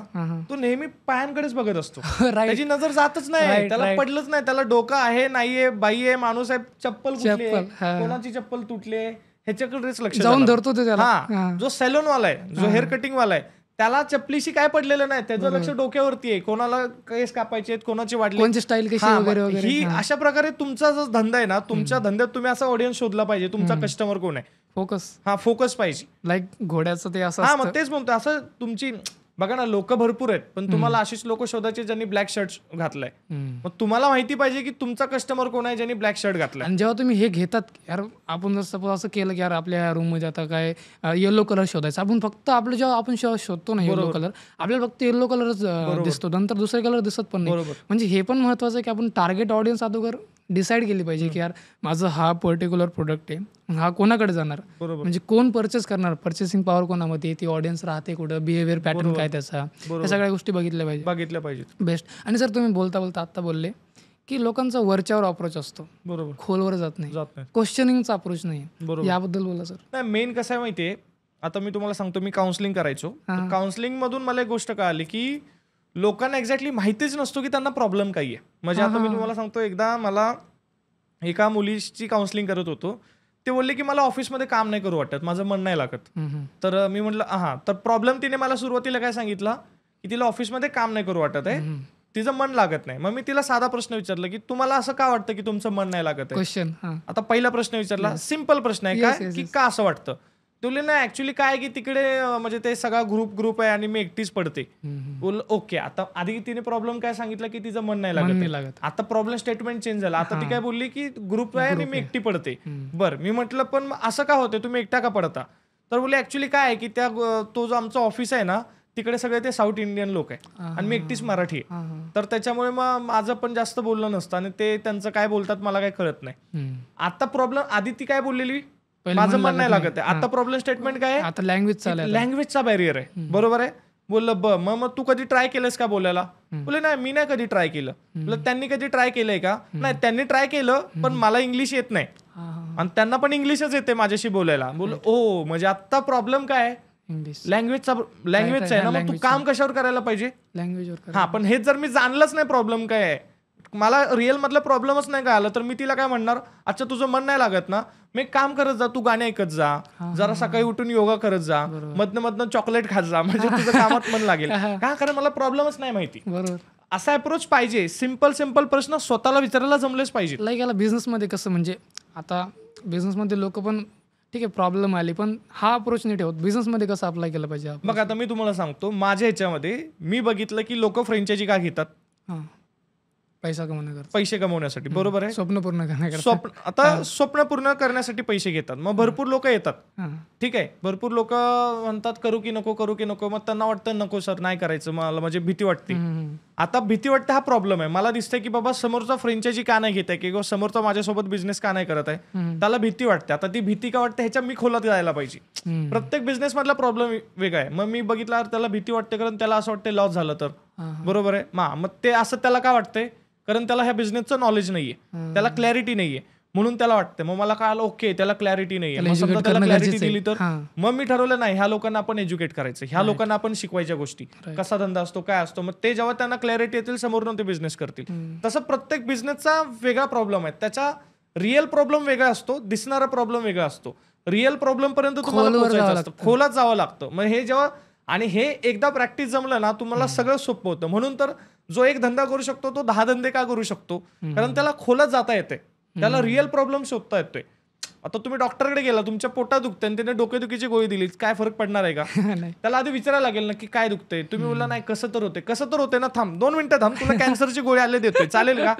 तो नेहमी पायांकडेच बघत असतो, त्याची नजर जातच नाही, त्याला पडलंच नाही, त्याला डोकं आहे नाहीये, बाई आहे माणूस आहे, चप्पल कुठली आहे, कोणाची चप्पल तुटली आहे ह्याच्याकडेच लक्ष जाऊन धरतो ते त्याला. हा, जो सॅलूनवाला आहे, जो हेअर कटिंग वाला आहे, त्याला चपलीशी काय पडलेलं नाही, त्याचं लक्ष डोक्यावरती आहे, कोणाला केस कापायचे आहेत, कोणाची वाढली, कोणची स्टाईल कशी वगैरे वगैरे. ही अशा प्रकारे तुमचा जो धंदा आहे ना, तुमच्या धंद्यात तुम्ही असा ऑडियन्स शोधला पाहिजे, तुमचा कस्टमर कोण आहे, फोकस पाहिजे. लाईक घोड्याचं ते असं. हा, मग तेच म्हणतो, असं तुमची बघा ना, लोक भरपूर आहेत, पण तुम्हाला अशीच लोक शोधायचे ज्यांनी ब्लॅक शर्ट घातलाय. मग तुम्हाला माहिती पाहिजे की तुमचा कस्टमर कोण आहे ज्यांनी ब्लॅक शर्ट घातलाय. आणि जेव्हा तुम्ही हे घेतात, यार आपण जर सपोज असं केलं की यार आपल्या रूम मध्ये आता काय येलो कलर शोधायचा, आपण फक्त आपलं जेव्हा आपण शोधतो ना येलो कलर, आपल्याला फक्त येलो कलरच दिसतो, नंतर दुसरे कलर दिसत पण नाही. म्हणजे हे पण महत्वाचं आहे की आपण टार्गेट ऑडियन्स अगोदर डिसाईड केली पाहिजे की यार माझं हा पर्टिक्युलर प्रोडक्ट आहे, हा कोणाकडे जाणार, म्हणजे कोण परचेस करणार, परचेसिंग पॉवर कोणामध्ये, ती ऑडियन्स राहते कुठं, बिहेवियर पॅटर्न काय त्याचा, या सगळ्या गोष्टी बघितल्या पाहिजेत. बेस्ट. आणि सर तुम्ही बोलता आता बोलले की लोकांचा वरच्यावर अप्रोच असतो, बरोबर, खोलवर जात नाही, क्वेश्चनिंगचा अप्रोच नाही, याबद्दल बोला सर. नाही, मेन कसं आहे माहितीये, आता मी तुम्हाला सांगतो, मी काउन्सिलिंग करायचो, काउन्सिलिंग मधून मला एक गोष्ट कळाली की लोकांना एक्झॅक्टली माहितीच नसतो की त्यांना प्रॉब्लेम काय आहे. म्हणजे आता मी तुम्हाला सांगतो, एकदा मला एका मुलीची काउन्सिलिंग करत होतो, ते बोलले की मला ऑफिसमध्ये काम नाही करू वाटत, माझं मन नाही लागत. तर मी म्हटलं हा, तर प्रॉब्लेम तिने मला सुरुवातीला काय सांगितलं की तिला ऑफिसमध्ये काम नाही करू वाटत आहे, तिचं मन लागत नाही. मग मी तिला साधा प्रश्न विचारला की तुम्हाला असं का वाटतं की तुमचं मन नाही लागत आहे. क्वेश्चन, आता पहिला प्रश्न विचारला, सिम्पल प्रश्न आहे काय की का असं वाटतं. तुला ना ऍक्च्युली काय की तिकडे म्हणजे ते सगळा ग्रुप आहे आणि मी एकटीच पडते. बोल ओके. आता आधी तिने प्रॉब्लेम काय सांगितलं की तिचं मन नाही लागत. आता प्रॉब्लेम स्टेटमेंट चेंज झाला. आता ती काय बोलली की ग्रुप आहे आणि मी एकटी पडते. बरं, मी म्हटलं पण असं का होते, तुम्ही एकटा का पडता. तर बोलले ऍक्च्युली काय आहे की तो जो आमचा ऑफिस आहे ना, तिकडे सगळे ते साऊथ इंडियन लोक आहे आणि मी एकटीच मराठी आहे. तर त्याच्यामुळे मग माझं पण जास्त बोलणं नसतं आणि ते त्यांचं काय बोलतात मला काय कळत नाही. आता प्रॉब्लेम, आधी ती काय बोललेली, माझं मन नाही लागत आहे. आता प्रॉब्लेम स्टेटमेंट काय आहे, आता लँग्वेजचा बॅरियर आहे. बरोबर आहे. बोललं मग तू कधी ट्राय केलंस का बोलायला. बोले नाही, मी नाही कधी ट्राय केलं. बोललं त्यांनी कधी ट्राय केलंय का. नाही, त्यांनी ट्राय केलं पण मला इंग्लिश येत नाही आणि त्यांना पण इंग्लिशच येते माझ्याशी बोलायला. बोल ओ, म्हणजे आता प्रॉब्लेम काय आहे, लँग्वेजचा आहे ना. मग तू काम कशावर करायला पाहिजे, लँग्वेजवर. हा, पण हे जर मी जाणलंच नाही प्रॉब्लेम काय आहे, मला रिअल मधला प्रॉब्लेमच नाही काय आलं तर मी तिला काय म्हणणार, अच्छा तुझं मन नाही लागत ना, मी एक काम करत जा, तू गाणे ऐकत जा, जरा सकाळी उठून योगा करत जा, मधनं चॉकलेट खात जा, म्हणजे तुझं कामात मन लागेल. का? कारण मला प्रॉब्लेमच नाही माहिती. बरोबर. असा अप्रोच पाहिजे. सिंपल प्रश्न स्वतःला विचारायला जमलेच पाहिजे. लाईक याला बिझनेसमध्ये कसं, म्हणजे आता बिझनेसमध्ये लोक पण ठीक आहे प्रॉब्लेम आली, पण हा अप्रोच नाही ठेवत. बिझनेसमध्ये कसं अप्लाय केलं पाहिजे? मग आता मी तुम्हाला सांगतो, माझ्या ह्याच्यामध्ये मी बघितलं की लोक फ्रँचायझी का घेतात? हां, पैसा कमवण्याकरता, पैसे कमवण्यासाठी. बरोबर आहे. स्वप्न पूर्ण करण्याकरता. आता स्वप्न पूर्ण करण्यासाठी पैसे घेतात. मग भरपूर लोक येतात, हां, ठीक आहे, भरपूर लोक म्हणतात करू की नको, मग त्यांना वाटतं नको सर नाही करायचं, मला म्हणजे भीती वाटते. आता भीती वाटते हा प्रॉब्लेम आहे. मला दिसतंय की बाबा समोरचा फ्रँचायझी का नाही घेत आहे किंवा समोरचा माझ्यासोबत बिझनेस का नाही करत आहे, त्याला भीती वाटते. आता ती भीती का वाटते ह्याच्या मी खोलात जायला पाहिजे. प्रत्येक बिझनेस मधला प्रॉब्लेम वेगळा आहे. मग मी बघितला त्याला भीती वाटते कारण त्याला असं वाटतं लॉस झालं तर. बरोबर आहे. मग ते असं त्याला का वाटतंय? कारण त्याला ह्या बिझनेसचं नॉलेज नाहीये, त्याला क्लॅरिटी नाहीये, म्हणून त्याला वाटतं. मग मला कळालं ओके त्याला क्लॅरिटी नाहीये. मग समजा त्याला क्लॅरिटी दिली तर मग मी ठरवलं नाही ह्या लोकांना आपण एज्युकेट करायचं, ह्या लोकांना आपण शिकवायच्या गोष्टी, कसा धंदा असतो काय असतो. मग ते जेव्हा त्यांना क्लॅरिटी येतील समोरून ते बिझनेस करतील. तसं प्रत्येक बिझनेसचा वेगळा प्रॉब्लेम आहे. त्याचा रिअल प्रॉब्लेम वेगळा असतो, दिसणारा प्रॉब्लेम वेगळा असतो. रिअल प्रॉब्लेम पर्यंत तुम्हाला पोहोचायचं असतं, खोलात जावं लागतं. मग हे जेव्हा आणि हे एकदा प्रॅक्टिस जमलं ना तुम्हाला सगळं सोपं होतं. म्हणून तर जो एक धंदा करू शकतो तो 10 धंदे का करू शकतो? कारण त्याला खोलात जाता येते, त्याला रिअल प्रॉब्लेम शोधता येतोय. आता तुम्ही डॉक्टरकडे गेला, तुमच्या पोटात दुखतंय आणि त्याने डोकेदुखीची गोळी दिली, काय फरक पडणार आहे का? त्याला आधी विचारायला लागेल ना की काय दुखतंय. तुम्ही बोलला नाही कसं तर होते ना, थांब 2 मिनिटं थांब, तुला कॅन्सरची गोळी आले देतोय, चालेल का?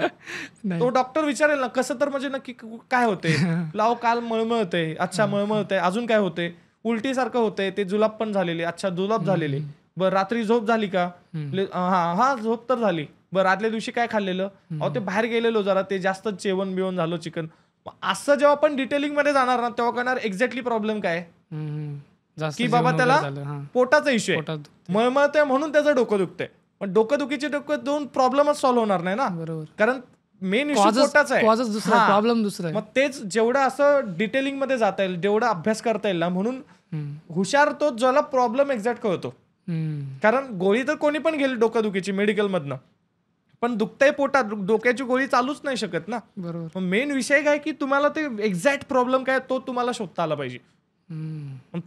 तो डॉक्टर विचारेल ना कसं तर म्हणजे नक्की काय होते? लाव काल मळमळतंय, अच्छा मळमळतंय, अजून काय होते? उलटीसारखं होतंय, ते जुलाब पण झालेले, अच्छा जुलाब झालेले, बरं रात्री झोप झाली का? हा झोप तर झाली. बरं आदल्या दिवशी काय खाल्लेलं? अहो ते बाहेर गेलेलो जरा, ते जास्त जेवण बिवण झालं चिकन. असं जेव्हा आपण डिटेलिंग मध्ये जाणार ना तेव्हा कळणार एक्झॅक्टली प्रॉब्लेम काय, की बाबा त्याला पोटाचा इश्यू आहे, मळमळतंय म्हणून त्याचं डोकं दुखतंय. पण डोकंदुखीचे दोन प्रॉब्लेमच सॉल्व्ह होणार नाही ना, कारण मेन इश्यू पोटाचा आहे, प्रॉब्लेम दुसरा. मग तेच जेवढं असं डिटेलिंग मध्ये जाता येईल, जेवढा अभ्यास करता येईल ना, म्हणून हुशार तो ज्याला प्रॉब्लेम एक्झॅक्ट कळतो. कारण गोळी तर कोणी पण घेईल डोकंदुखीची मेडिकल मधनं, पण दुखतंय पोटात, डोक्याची गोळी चालूच नाही शकत ना. बरोबर. मेन विषय काय की तुम्हाला ते एक्झॅक्ट प्रॉब्लेम काय तो तुम्हाला शोधता आला पाहिजे.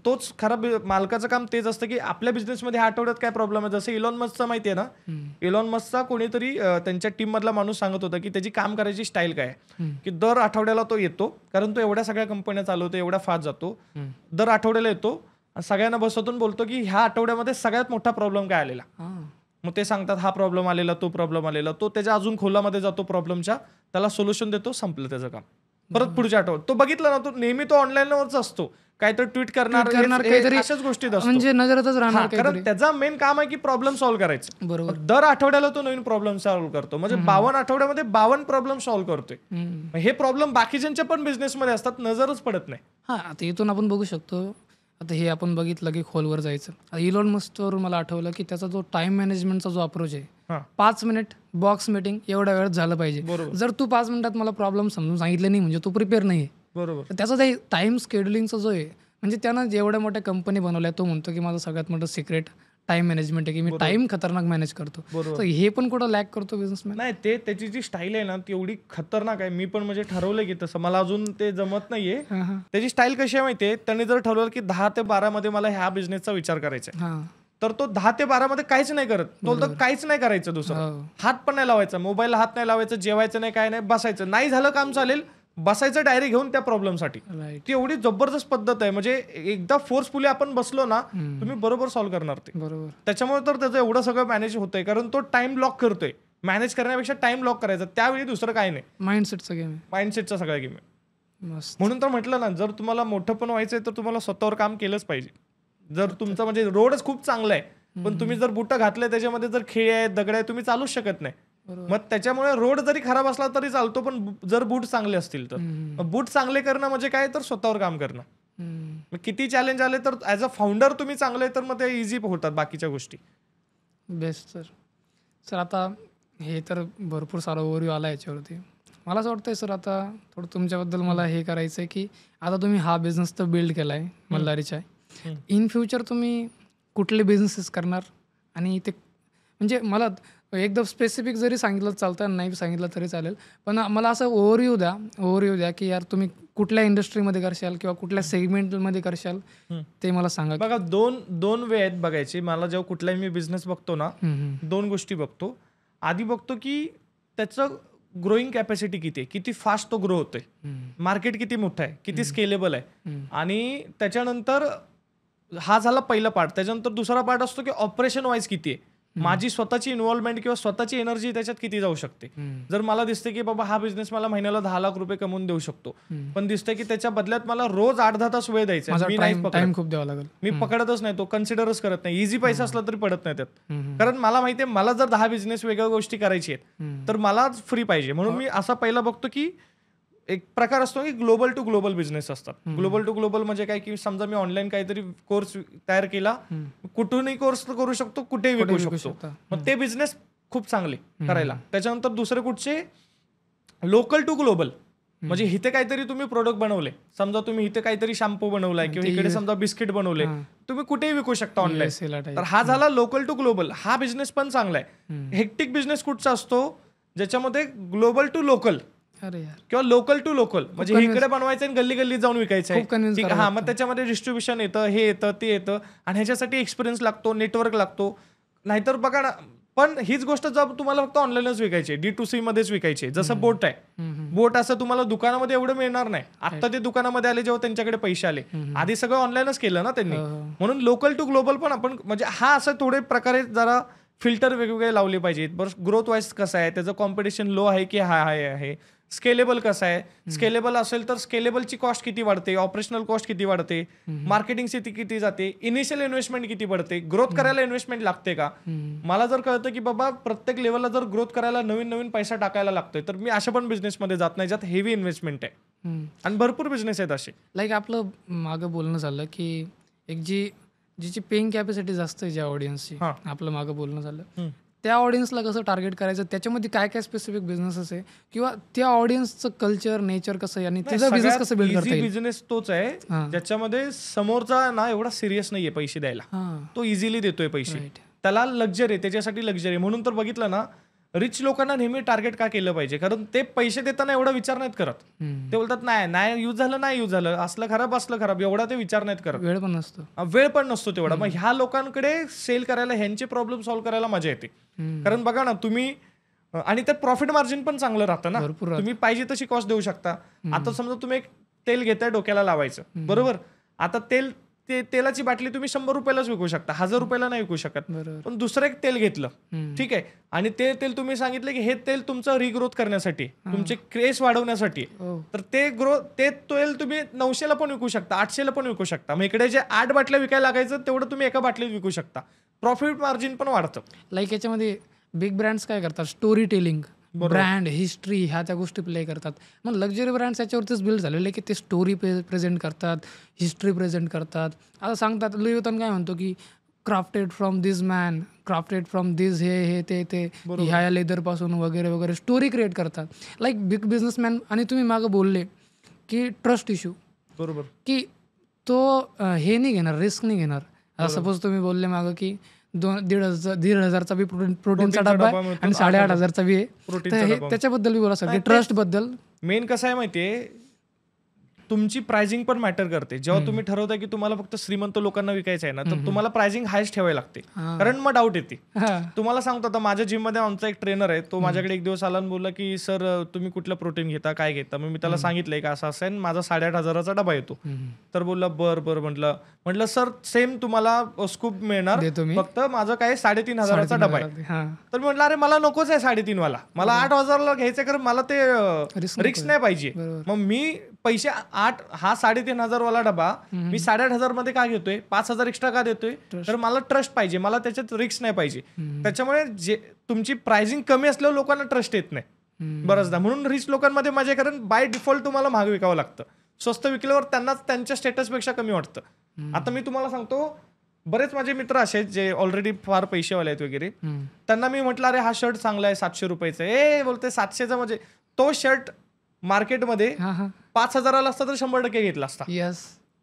तोच खराब मालकाचं काम तेच असतं की आपल्या बिझनेसमध्ये ह्या आठवड्यात काय प्रॉब्लेम आहे. जसं इलॉन मस्कचा माहिती आहे ना, इलॉन मस्कचा कोणीतरी त्यांच्या टीम मधला माणूस सांगत होता की त्याची काम करायची स्टाईल काय आहे, की दर आठवड्याला तो येतो, कारण तो एवढ्या सगळ्या कंपन्या चालवतो, एवढा फास्ट जातो, दर आठवड्याला येतो, सगळ्यांना बसवतून बोलतो की ह्या आठवड्यामध्ये सगळ्यात मोठा प्रॉब्लेम काय आलेला. मग ते सांगतात हा प्रॉब्लेम आलेला, तो प्रॉब्लेम आलेला, तो त्याच्या अजून खोलामध्ये जातो प्रॉब्लेमच्या, त्याला सोल्युशन देतो, संपलं त्याचं काम. परत पुढच्या आठवड्यात तो बघितला ना, तो नेहमी तो ऑनलाईनवरच असतो, काहीतरी ट्विट करणार अशाच गोष्टीत असतो, म्हणजे नजरेतच राहणार. कारण त्याचा मेन काम आहे की प्रॉब्लेम सॉल्व्ह करायचं. बरोबर. दर आठवड्याला तो नवीन प्रॉब्लेम सॉल्व्ह करतो, म्हणजे 52 आठवड्यामध्ये 52 प्रॉब्लेम सॉल्व्ह करतोय. हे प्रॉब्लेम बाकीच्यांच्या पण बिझनेसमध्ये असतात, नजरच पडत नाही. हा, आता इथून आपण बघू शकतो. आता हे आपण बघितलं की खोलवर जायचं. इलॉन मस्कवरून मला आठवलं की त्याचा जो टाइम मॅनेजमेंटचा जो अप्रोच आहे, 5 मिनिट बॉक्स मीटिंग एवढ्या वेळात झालं पाहिजे. जर तू 5 मिनिटात मला प्रॉब्लेम समजून सांगितलं नाही म्हणजे तू प्रिपेअर नाही आहे. बरोबर. त्याचा ते टाइम शेड्युलिंगचा जो आहे, म्हणजे त्यानं जेवढ्या मोठ्या कंपनी बनवल्या, तो म्हणतो की माझं सगळ्यात मोठं सिक्रेट टाइम मॅनेजमेंट आहे, की मी टाइम खतरनाक मॅनेज करतो. तर हे पण कुठं लॅक करतो बिझनेसमॅन. नाही, ते त्याची जी स्टाईल आहे ना ती एवढी खतरनाक आहे. मी पण म्हणजे ठरवलं की तसं मला अजून ते जमत नाहीये. त्याची स्टाईल कशी आहे माहितीये, त्यांनी जर ठरवलं की 10 ते 12 मध्ये मला ह्या बिझनेसचा विचार करायचा आहे, तर तो 10 ते 12 मध्ये काहीच नाही करत. तो काहीच नाही करायचं, दुसरं हात पण नाही लावायचा, मोबाईलला हात नाही लावायचं, जेवायचं नाही, काय नाही, बसायचं. नाही झालं काम चालेल, बसायचं डायरी घेऊन त्या प्रॉब्लेमसाठी. ती एवढी जबरदस्त पद्धत आहे, म्हणजे एकदा फोर्सफुली आपण बसलो ना तुम्ही बरोबर सॉल्व्ह करणार ते. बरोबर. त्याच्यामुळे तर त्याचं एवढं सगळं मॅनेज होतंय, कारण तो टाइम लॉक करतोय. मॅनेज करण्यापेक्षा टाइम लॉक करायचा, त्यावेळी दुसरं काय नाही. माइंडसेटचा गेम, माइंडसेटचा सगळा गेम आहे. म्हणून तर म्हटलं ना, जर तुम्हाला मोठं पण व्हायचंय तर तुम्हाला स्वतःवर काम केलंच पाहिजे. जर तुमचं म्हणजे रोडच खूप चांगला आहे, पण तुम्ही जर बुटं घातले त्याच्यामध्ये जर खिळे आहेत, दगड आहे, तुम्ही चालूच शकत नाही. मग त्याच्यामुळे रोड जरी खराब असला तरी चालतो, पण जर बूट चांगले असतील तर. बूट चांगले करणं म्हणजे काय, तर स्वतःवर काम करणं. किती चॅलेंज आले तर ऍज अ फाउंडर तुम्ही चांगले, तर मग ते इझी होतात बाकीच्या गोष्टी. Best sir. आता हे तर भरपूर सारा ओव्हरव्ह्यू आला याच्यावरती. मला असं वाटतंय सर, आता थोडं तुमच्याबद्दल मला हे करायचं आहे की आता तुम्ही हा बिझनेस तर बिल्ड केला आहे मल्हारीचा. इन फ्युचर तुम्ही कुठले बिझनेसेस करणार आणि ते म्हणजे मला एकदम स्पेसिफिक जरी सांगितलं चालतं, नाही सांगितलं तरी चालेल. पण मला असं ओव्हरव्ह्यू द्या, की यार तुम्ही कुठल्या इंडस्ट्रीमध्ये करशाल किंवा कुठल्या सेगमेंटमध्ये करशाल ते मला सांगा. बघा, दोन वे आहेत बघायचे. मला जेव्हा कुठलाही मी बिझनेस बघतो ना, दोन गोष्टी बघतो. आधी बघतो की त्याचं ग्रोईंग कॅपॅसिटी किती आहे, किती फास्ट तो ग्रो होतोय, मार्केट किती मोठं आहे, किती स्केलेबल आहे. आणि त्याच्यानंतर हा झाला पहिला पार्ट. त्याच्यानंतर दुसरा पार्ट असतो की ऑपरेशन वाईज किती आहे, माझी स्वतःची इन्व्हॉल्वमेंट किंवा स्वतःची एनर्जी त्याच्यात किती जाऊ शकते. जर मला दिसते की बाबा हा बिझनेस मला महिन्याला 10 लाख रुपये कमवून देऊ शकतो, पण दिसते की त्याच्या बदल्यात मला रोज 8-10 तास वेळ द्यायचा, मी नाही टाइम खूप द्यावा लागेल, मी पकडतच नाही, तो कन्सिडरच करत नाही. इझी पैसा असला तरी पडत नाही त्यात. कारण मला माहितीये मला जर 10 बिझनेस वेगळ्या गोष्टी करायची आहेत तर मला फ्री पाहिजे. म्हणून मी असा पहिला बघतो की एक प्रकार असतो की ग्लोबल टू ग्लोबल बिझनेस असतात. ग्लोबल टू ग्लोबल म्हणजे काय की समजा मी ऑनलाईन काहीतरी कोर्स तयार केला, कुठूनही कोर्स करू शकतो, कुठेही विकू शकतो, मग ते बिझनेस खूप चांगले करायला. त्याच्यानंतर दुसरे कुठचे लोकल टू ग्लोबल, म्हणजे इथे काहीतरी तुम्ही प्रोडक्ट बनवले, समजा तुम्ही इथे काहीतरी शॅम्पू बनवलाय किंवा इकडे समजा बिस्किट बनवले, तुम्ही कुठेही विकू शकता ऑनलाईन. तर हा झाला लोकल टू ग्लोबल. हा बिझनेस पण चांगला आहे. हेक्टिक बिझनेस कुठचा असतो ज्याच्यामध्ये ग्लोबल टू लोकल किंवा लोकल टू लोकल, म्हणजे इकडे बनवायचं आणि गल्ली गल्ली जाऊन विकायचं आहे. हा, मग त्याच्यामध्ये डिस्ट्रीब्युशन येतं, हे येतं, ते येतं, आणि ह्याच्यासाठी एक्सपिरियन्स लागतो, नेटवर्क लागतो. नाहीतर बघा ना, पण हीच गोष्ट जर तुम्हाला फक्त ऑनलाईनच विकायची, D2C मध्येच विकायची, जसं बोट आहे. बोट असं तुम्हाला दुकानामध्ये एवढं मिळणार नाही. आता ते दुकानामध्ये आले जेव्हा त्यांच्याकडे पैसे आले, आधी सगळं ऑनलाईनच केलं ना त्यांनी. म्हणून लोकल टू ग्लोबल पण आपण, म्हणजे हा असं थोडे प्रकारे जरा फिल्टर वेगवेगळे लावले पाहिजेत. बरं, ग्रोथ वाईज कसं आहे, त्याचं कॉम्पिटिशन लो आहे की हाय आहे, स्केलेबल कसं आहे, स्केलेबल असेल तर स्केलेबलची कॉस्ट किती वाढते, ऑपरेशनल कॉस्ट किती वाढते, मार्केटिंगची किती जाते, इनिशियल इन्व्हेस्टमेंट किती पडते, ग्रोथ करायला इन्व्हेस्टमेंट लागते का. मला जर कळतं की बाबा प्रत्येक लेवलला जर ग्रोथ करायला नवीन नवीन पैसा टाकायला लागतोय, तर मी अशा पण बिझनेसमध्ये जात नाही ज्यात हेवी इन्व्हेस्टमेंट आहे. आणि भरपूर बिझनेस आहेत असे. लाईक आपलं मागं बोलणं झालं की एक जिची पेइंग कॅपॅसिटी जास्त आहे ज्या ऑडियन्सची, आपलं मागं बोलणं झालं, त्या ऑडियन्सला कसं टार्गेट करायचं, त्याच्यामध्ये काय काय स्पेसिफिक बिझनेसेस आहे किंवा त्या ऑडियन्सचं कल्चर, नेचर कसं आहे आणि त्याचा बिझनेस कसं बिल्ड करता येईल. बिझनेस तोच आहे ज्याच्यामध्ये समोरचा ना एवढा सिरियस नाहीये पैसे द्यायला, तो इझिली देतोय पैसे, त्याला लक्झरी आहे, त्याच्यासाठी लक्झरी. म्हणून तर बघितलं ना, रिच लोकांना नेहमी टार्गेट का केलं पाहिजे, कारण ते पैसे देताना एवढा विचार नाहीत करत. ते बोलतात नाही यूज झालं, नाही यूज झालं, असलं खराब, एवढा ते विचार नाहीत करत. वेळ पण नसतो तेवढा. मग ह्या लोकांकडे सेल करायला, ह्यांचे प्रॉब्लेम सॉल्व्ह करायला मजा येते. कारण बघा ना तुम्ही, आणि त्यात प्रॉफिट मार्जिन पण चांगलं राहतं ना, तुम्ही पाहिजे तशी कॉस्ट देऊ शकता. आता समजा तुम्ही एक तेल घेताय डोक्याला लावायचं, बरोबर, आता तेलाची बाटली तुम्ही 100 रुपयालाच विकू शकता, 1000 रुपयाला नाही विकू शकत. पण दुसरं एक तेल घेतलं, ठीक आहे, आणि ते तेल तुम्ही सांगितलं की हे तेल तुमचं रिग्रोथ करण्यासाठी, तुमचे क्रेस वाढवण्यासाठी, तर ते तेल तुम्ही 900ला पण विकू शकता, 800ला पण विकू शकता. मग इकडे जे 8 बाटल्या विकायला लागायचं तेवढं तुम्ही एका बाटलीत विकू शकता. प्रॉफिट मार्जिन पण वाढतं. लाईक याच्यामध्ये बिग ब्रँड्स काय करतात, स्टोरी टेलिंग, ब्रँड हिस्ट्री, ह्या त्या गोष्टी प्ले करतात. मग लक्झरी ब्रँड्स याच्यावरतीच बिल्ड झालेले की ते स्टोरी प्रेझेंट करतात, हिस्ट्री प्रेझेंट करतात. आता सांगतात, लुई वुइटन काय म्हणतो की crafted from this man, crafted from this हे ते ह्या लेदरपासून वगैरे वगैरे स्टोरी क्रिएट करतात. Like big businessman. आणि तुम्ही मागं बोलले की ट्रस्ट इश्यू, बरोबर, की तो हे नाही घेणार, रिस्क नाही घेणार. आता सपोज तुम्ही बोलले मागं की 1,500चा बी प्रोटीनचा डबा आहे आणि 8,500चा बी आहे, त्याच्याबद्दल बी बोला सर, ट्रस्ट बद्दल. मेन कसं आहे माहितीये, तुमची प्राइसिंग पण मॅटर करते. जेव्हा तुम्ही ठरवता की तुम्हाला फक्त श्रीमंत लोकांना विकायचं आहे ना, तर तुम्हाला प्राइसिंग हायच ठेवायला लागते, कारण मग डाऊट येते. तुम्हाला सांगतो, आता माझ्या जिम मध्ये आमचा एक ट्रेनर आहे, तो माझ्याकडे एक दिवस आला आणि बोलला की सर तुम्ही कुठलं प्रोटीन घेता, काय घेता. मग मी त्याला सांगितलंय का असं आहे, माझा 8,500चा डबा येतो. तर बोलला बरं. म्हटलं सर सेम तुम्हाला स्कूप मिळणार, फक्त माझं काय 3,500चा डबा आहे. तर म्हटलं अरे मला नकोच आहे 3,500 वाला, मला 8,000ला घ्यायचं, कारण मला ते रिस्क नाही पाहिजे. मग मी पैसे हा 3,500 वाला डबा मी 8,500 मध्ये का घेतोय, 5,000 एक्स्ट्रा का देतोय, तर मला ट्रस्ट पाहिजे, मला त्याच्यात रिस्क नाही पाहिजे. त्याच्यामुळे जे तुमची प्राइसिंग कमी असल्यावर लोकांना ट्रस्ट येत नाही बऱ्याचदा. म्हणून रिच लोकांमध्ये माझ्या, कारण बाय डिफॉल्ट तुम्हाला महाग विकावं लागतं, स्वस्त विकल्यावर त्यांना त्यांच्या स्टेटसपेक्षा कमी वाटतं. आता मी तुम्हाला सांगतो, बरेच माझे मित्र असे जे ऑलरेडी फार पैसेवाले आहेत वगैरे, त्यांना मी म्हटलं अरे हा शर्ट चांगला आहे, 700 रुपयाचा. बोलते 700चा, म्हणजे तो शर्ट मार्केटमध्ये 5,000ला असता तर 100% घेतला असता.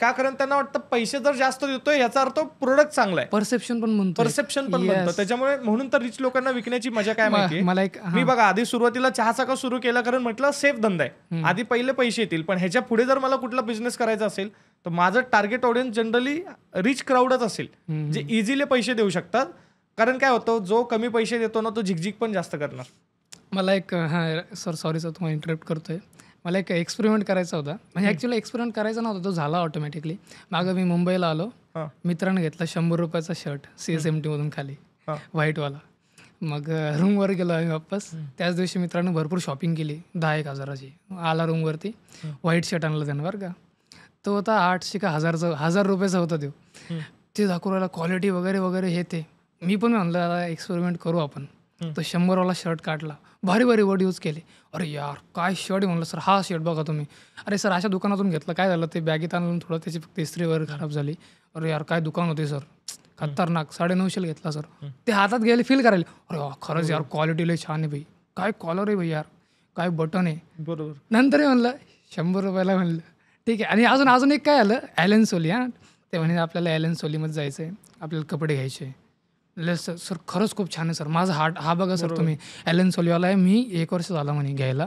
का कारण त्यांना वाटतं पैसे जर जास्त देतोय याचा अर्थ प्रोडक्ट चांगला आहे, परसेप्शन पण म्हणतो. परसेप्शन पण बनतं. त्याच्यामुळे म्हणून तर रिच लोकांना विकण्याची मजा काय माहितीये, मला एक मी बघा आधी सुरुवातीला चहाचा का सुरू केला कारण म्हटलं सेफ धंदा आहे, आधी पहिले पैसे येतील, पण ह्याच्या पुढे जर मला कुठला बिझनेस करायचा असेल तर माझं टार्गेट ऑडियन्स जनरली रिच क्राऊडच असेल, जे इझिली पैसे देऊ शकतात. कारण काय होतं, जो कमी पैसे देतो ना तो झिकझिक पण जास्त करणार. मला एक सर सॉरी सर तुम्हाला इंटरप्ट करतोय. मला एक एक्सपेरिमेंट करायचा होता, म्हणजे ॲक्च्युली एक्सपेरिमेंट करायचा नव्हता, तो झाला ऑटोमॅटिकली. मागं मी मुंबईला आलो, मित्राने घेतला 100 रुपयाचा शर्ट CSMT मधून खाली, व्हाईटवाला. मग रूमवर गेलो आम्ही वापस. त्याच दिवशी मित्रांनो भरपूर शॉपिंग केली 10-1 हजाराची. आला रूमवरती, व्हाईट शर्ट आणलं त्यानं बरं का. तो होता 800 का 1000 रुपयाचा होता तो. ते दाखवू राहिला क्वालिटी वगैरे वगैरे हे ते. मी पण म्हणलं आता एक्सपेरिमेंट करू आपण. तो 100वाला शर्ट काढला, भारी भारी वर्ड यूज केले. अरे यार काय शर्ट आहे म्हणलं. सर हा शर्ट बघा तुम्ही. अरे सर अशा दुकानातून घेतलं, काय झालं ते बॅगेत आणलं थोडं, त्याची फक्त इस्त्री वगैरे खराब झाली. अरे यार काय दुकान होते सर, खतरनाक. 950 घेतला सर. ते हातात घ्यायला फील करायला, अरे खरंच यार क्वालिटी लय छान आहे भाई, काय कॉलर आहे भाई यार, काय बटन आहे. बरोबर. नंतर म्हणलं 100 रुपयाला म्हणलं ठीक आहे. आणि अजून एक काय आलं, ॲलन सोली. ते म्हणे आपल्याला ॲलन सोलीमध्ये जायचं आहे, आपल्याला कपडे घ्यायचे. सर खरंच खूप छान आहे सर, माझा हा बघा सर तुम्ही, ॲलन सोलीवाला आहे, मी 1 वर्ष झाला म्हणे घ्यायला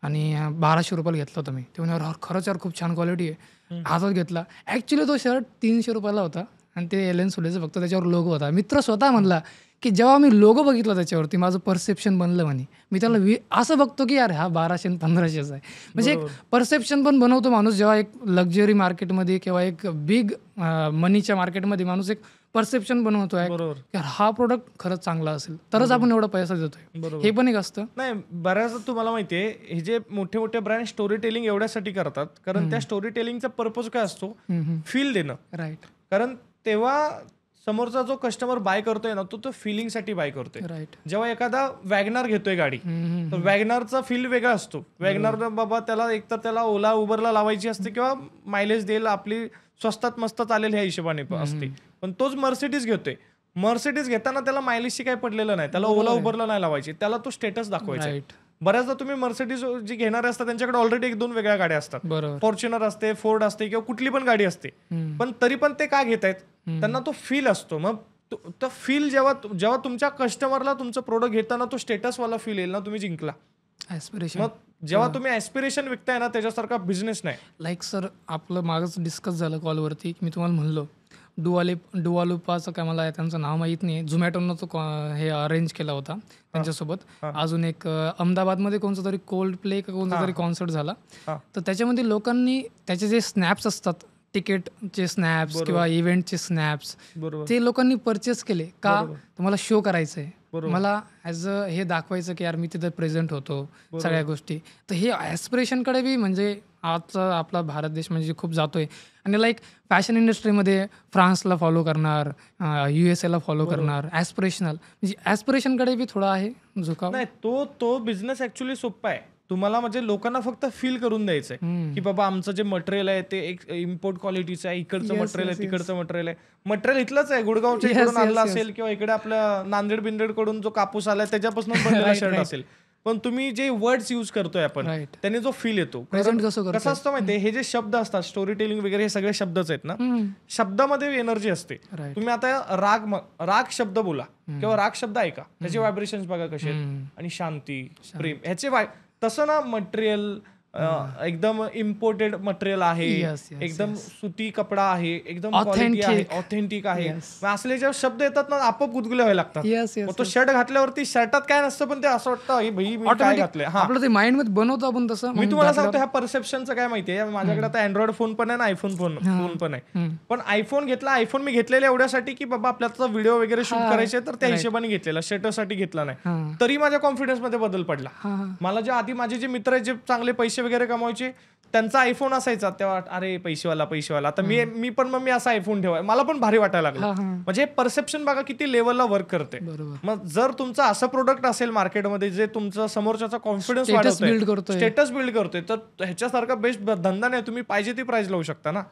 आणि 1200 रुपयाला घेतला होता मी. ते म्हणे खरंच यार खूप छान क्वालिटी आहे. हातात घेतला. ॲक्च्युली तो शर्ट 300 रुपयाला होता आणि ते ॲलन सोलीचं फक्त त्याच्यावर लोगो होता. मित्र स्वतः म्हणला की जेव्हा मी लोगो बघितला त्याच्यावरती माझं परसेप्शन बनलं म्हणे. मी त्याला असं बघतो की यार हा 1200 आणि 1500चा आहे. म्हणजे एक परसेप्शन पण बनवतो माणूस, जेव्हा एक लक्झरी मार्केटमध्ये किंवा एक बिग मनीच्या मार्केटमध्ये माणूस एक परसेप्शन बनवतो आहे की हा प्रोडक्ट खरंच चांगला असेल तरच आपण एवढा पैसा देतोय. हे पण एक असतं. नाही, बऱ्याचदा तुम्हाला माहितीये हे जे मोठे मोठे ब्रँड स्टोरी टेलिंग एवढ्यासाठी करतात कारण त्या स्टोरी टेलिंगचा पर्पज काय असतो, फील देणं. राईट. कारण तेव्हा समोरचा जो कस्टमर बाय करतोय ना तो फिलिंगसाठी बाय करतोय. राईट. जेव्हा एखादा वॅगनार घेतोय गाडी, तर वॅगनारचा फील वेगळा असतो. वॅगनार बाबा त्याला एकतर त्याला ओला उबरला लावायची असते किंवा मायलेज देईल, आपली स्वस्तात मस्त चालेल ह्या हिशोबाने असते. पण तोच मर्सिडीज घेतोय, मर्सिडीज घेताना त्याला मायलेजशी काही पडलेलं नाही, त्याला ओला उबरला नाही लावायची, त्याला तो स्टेटस दाखवायचा. बऱ्याचदा तुम्ही मर्सिडीज जी घेणारे असतात त्यांच्याकडे ऑलरेडी 1-2 वेगळ्या गाड्या असतात, फॉर्च्युनर असते, फोर्ड असते किंवा कुठली पण गाडी असते, पण तरी पण ते का घेत आहेत, त्यांना तो फील असतो. मग तो फील जेव्हा तुमच्या कस्टमरला तुमचं प्रोडक्ट घेताना तो स्टेटसवाला फील येईल ना, तुम्ही जिंकला. ॲस्पिरेशन. मग जेव्हा तुम्ही ॲस्पिरेशन विकताय ना त्याच्यासारखा बिझनेस नाही. लाईक सर आपलं मागच डिस्कस झालं कॉलवरती, मी तुम्हाला म्हणलो डुआलिपाचं काय मला त्यांचं नाव माहीत नाही, झोमॅटोनं तो हे अरेंज केला होता त्यांच्यासोबत. अजून एक अहमदाबादमध्ये कोणता तरी कोल्ड प्ले का कोणता तरी कॉन्सर्ट झाला, तर त्याच्यामध्ये लोकांनी त्याचे जे स्नॅप्स असतात, तिकीटचे स्नॅप्स किंवा इव्हेंटचे स्नॅप्स, ते लोकांनी परचेस केले का, तुम्हाला शो करायचं आहे, मला ॲज अ हे दाखवायचं की यार मी तिथे प्रेझेंट होतो सगळ्या गोष्टी. तर हे ॲस्पिरेशनकडे बी म्हणजे आजचा आपला भारत देश म्हणजे खूप जातोय. आणि लाईक फॅशन इंडस्ट्रीमध्ये फ्रान्सला फॉलो करणार, USA ला फॉलो करणार, ॲस्पिरेशनल म्हणजे ॲस्पिरेशनकडे बी थोडा आहे झुकाव. नाही, तो बिझनेस ऍक्च्युली सोपा आहे. तुम्हाला म्हणजे लोकांना फक्त फील करून द्यायचंय की बाबा आमचं जे मटेरियल आहे ते एक इम्पोर्ट क्वालिटीचं आहे, इकडचं मटेरियल आहे, तिकडचं मटेरियल आहे, मटेरियल इथलंच आहे, गुडगावच्या इकडून आणलं असेल किंवा इकडे आपल्या नांदेड बिंदेड कडून जो कापूस आलाय त्याच्यापासून बनलेला शर्ट असेल, पण तुम्ही जे वर्ड्स यूज करतोय आपण त्याने जो फील येतो. कसं असतं माहितीये, हे जे शब्द असतात स्टोरी टेलिंग वगैरे हे सगळे शब्दच आहेत ना, शब्दामध्ये एनर्जी असते. तुम्ही आता राग शब्द बोला किंवा राग शब्द ऐका, त्याचे व्हायब्रेशन्स बघा कसे आहेत, आणि शांती, प्रेम, ह्याचे तसं ना मटेरियल एकदम इम्पोर्टेड मटेरियल आहे, एकदम सुती कपडा आहे, एकदम क्वालिटी आहे, ऑथेंटिक आहे, असले जे शब्द येतात ना आपोआप गुदगुले व्हायला लागतात. तो शर्ट घातल्यावरती शर्टात काय नसतं पण ते असं वाटतं भाई मी काय घातलंय. आपलं ते माइंड मध्ये बनवतो आपण तसं. मी तुम्हाला सांगतो ह्या परसेप्शनचं काय माहितीये, माझ्याकडे आता अँड्रॉइड फोन पण आहे ना आयफोन फोन पण आहे, पण आयफोन मी घेतलेला एवढ्यासाठी की बाबा आपल्याला व्हिडिओ वगैरे शूट करायचे तर त्या हिशोबाने घेतलेला, स्टेटससाठी घेतला नाही. तरी माझ्या कॉन्फिडन्स मध्ये बदल पडला. मला जे आधी माझे जे मित्र आहेत जे चांगले पैसे वगैरे कमवायचे, त्यांचा आयफोन असायचा तेव्हा, अरे पैसेवाला आता मी पण असा आयफोन ठेवाय, मला पण भारी वाटायला लागलं. म्हणजे परसेप्शन बघा किती लेवलला वर्क करते. मग जर तुमचं असं प्रोडक्ट असेल मार्केटमध्ये जे तुमचं समोरच्याचा कॉन्फिडन्स वाढवतोय, स्टेटस बिल्ड करतोय, तर ह्याच्यासारखा बेस्ट धंदा नाही. तुम्ही पाहिजे ती प्राइस लावू शकता ना.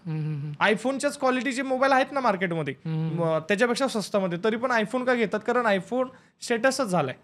आयफोनच्याच क्वालिटीचे मोबाईल आहेत ना मार्केटमध्ये त्याच्यापेक्षा स्वस्तामध्ये, तरी पण आयफोन का घेतात, कारण आयफोन स्टेटसच झालाय.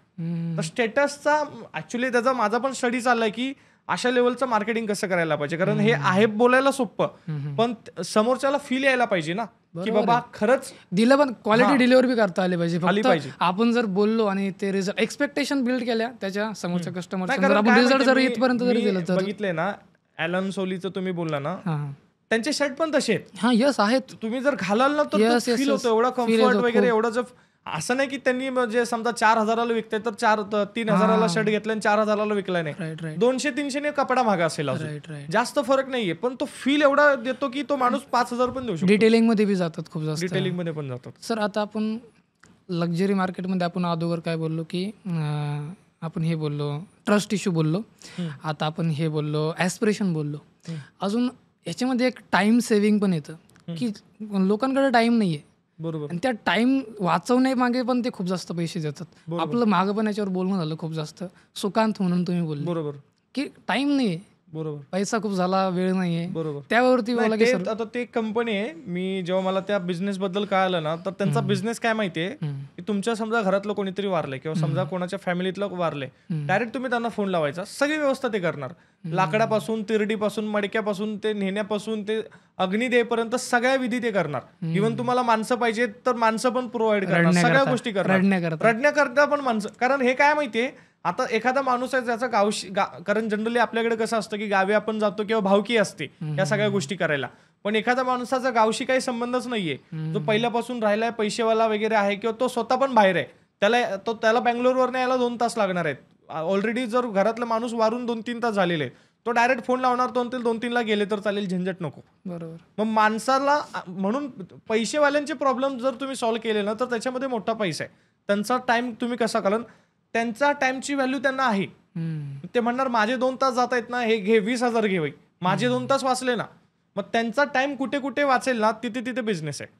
तर स्टेटसचा ऍक्च्युली त्याचा माझा पण स्टडी चाललाय की अशा लेवलचं मार्केटिंग कसं करायला पाहिजे, कारण हे आहे बोलायला सोपं, पण समोरच्याला फील यायला पाहिजे ना की बाबा खरंच दिलं, पण क्वालिटी डिलिव्हरी बी करता आली आली पाहिजे. पाहिजे. आपण जर बोललो आणि ते रिझल्ट एक्सपेक्टेशन बिल्ड केल्या त्याच्या समोरच्या कस्टमर, नाही, जर कारण आपण काय रिझल्ट जर माहितीये, इथपर्यंत जरी दिलं तर बघितलंय ना ॲलन सोलीचं तुम्ही बोलला ना, हा त्यांचे शर्ट पण तसे आहेत. हा यस आहेत. तुम्ही जर घालाल ना तर Yes, yes, फील yes. होतं एवढा Feel कम्फर्ट येतो वगैरे, खूप. एवढं जर असं नाही की त्यांनी म्हणजे समजा 4,000ला विकताय तर 3,000ला शर्ट घेतला आणि 4,000ला विकलाय, नाही राईट राईट 200-300 ने कपडा महागा असेल अजून, राईट राईट. जास्त फरक नाहीये, पण तो फील एवढा देतो की तो माणूस 5,000 पण देऊ शकतो. डिटेलिंग मध्ये बी जातात खूप जास्त. डिटेलिंग मध्ये पण जातात. सर आता आपण लक्झरी मार्केटमध्ये आपण अगोदर काय बोललो की आपण हे बोललो ट्रस्ट इश्यू बोललो, आता आपण हे बोललो ॲस्पिरेशन बोललो. अजून याच्यामध्ये एक टाइम सेव्हिंग पण येतं की लोकांकडे टाइम नाही आहे, बरोबर. आणि त्या टाइम वाचवण्यामागे पण ते खूप जास्त पैसे देतात. आपलं मागं पण याच्यावर बोलणं झालं खूप जास्त, सुकांत म्हणून तुम्ही बोलले बरोबर की टाइम नाही आहे, बरोबर पैसा खूप झाला, वेळ नाही आहे, बरोबर. त्यावरती बोला नाही, की ते आता ते कंपनी आहे, मी जेव्हा मला त्या बिझनेस बद्दल कळालं ना, तर त्यांचा बिझनेस काय माहितीये की तुमच्या समजा घरातलं कोणीतरी वारलंय किंवा समजा कोणाच्या फॅमिलीतलं वारलंय, डायरेक्ट तुम्ही त्यांना फोन लावायचा, सगळी व्यवस्था ते करणार, लाकडापासून, तिरडीपासून, मडक्यापासून, ते नेण्यापासून, ते अग्नी देईपर्यंत सगळ्या विधी ते करणार. इव्हन तुम्हाला माणसं पाहिजे तर माणसं पण प्रोव्हाइड करणार, सगळ्या गोष्टी करणार, रडण्याकरता पण माणसं. कारण हे काय माहितीये, आता एखादा माणूस आहे ज्याचा कारण जनरली आपल्याकडे कसं असतं की गावी आपण जातो किंवा भावकी असते या सगळ्या गोष्टी करायला, पण एखाद्या माणसाचा गावशी काही संबंधच नाहीये, जो पहिल्यापासून राहिलाय, पैसेवाला वगैरे आहे किंवा तो स्वतः पण बाहेर आहे, त्याला बँगलोरवर यायला 2 तास लागणार आहेत. ऑलरेडी जर घरातला माणूस वारून 2-3 तास झालेले आहेत, तो डायरेक्ट फोन लावणार, 2-3ला गेले तर चालेल, झंझट नको. बरोबर. मग माणसाला, म्हणून पैसेवाल्यांचे प्रॉब्लेम जर तुम्ही सॉल्व्ह केले ना तर त्याच्यामध्ये मोठा पैसा आहे. त्यांचा टाइम तुम्ही कसा, कारण त्यांचा टाइमची व्हॅल्यू त्यांना आहे. ते म्हणणार माझे 2 तास जात आहेत ना, हे घे 20,000 घे, माझे 2 तास वाचले ना, मग त्यांचा टाइम कुठे कुठे वाचेल ना, तिथे तिथे बिझनेस आहे.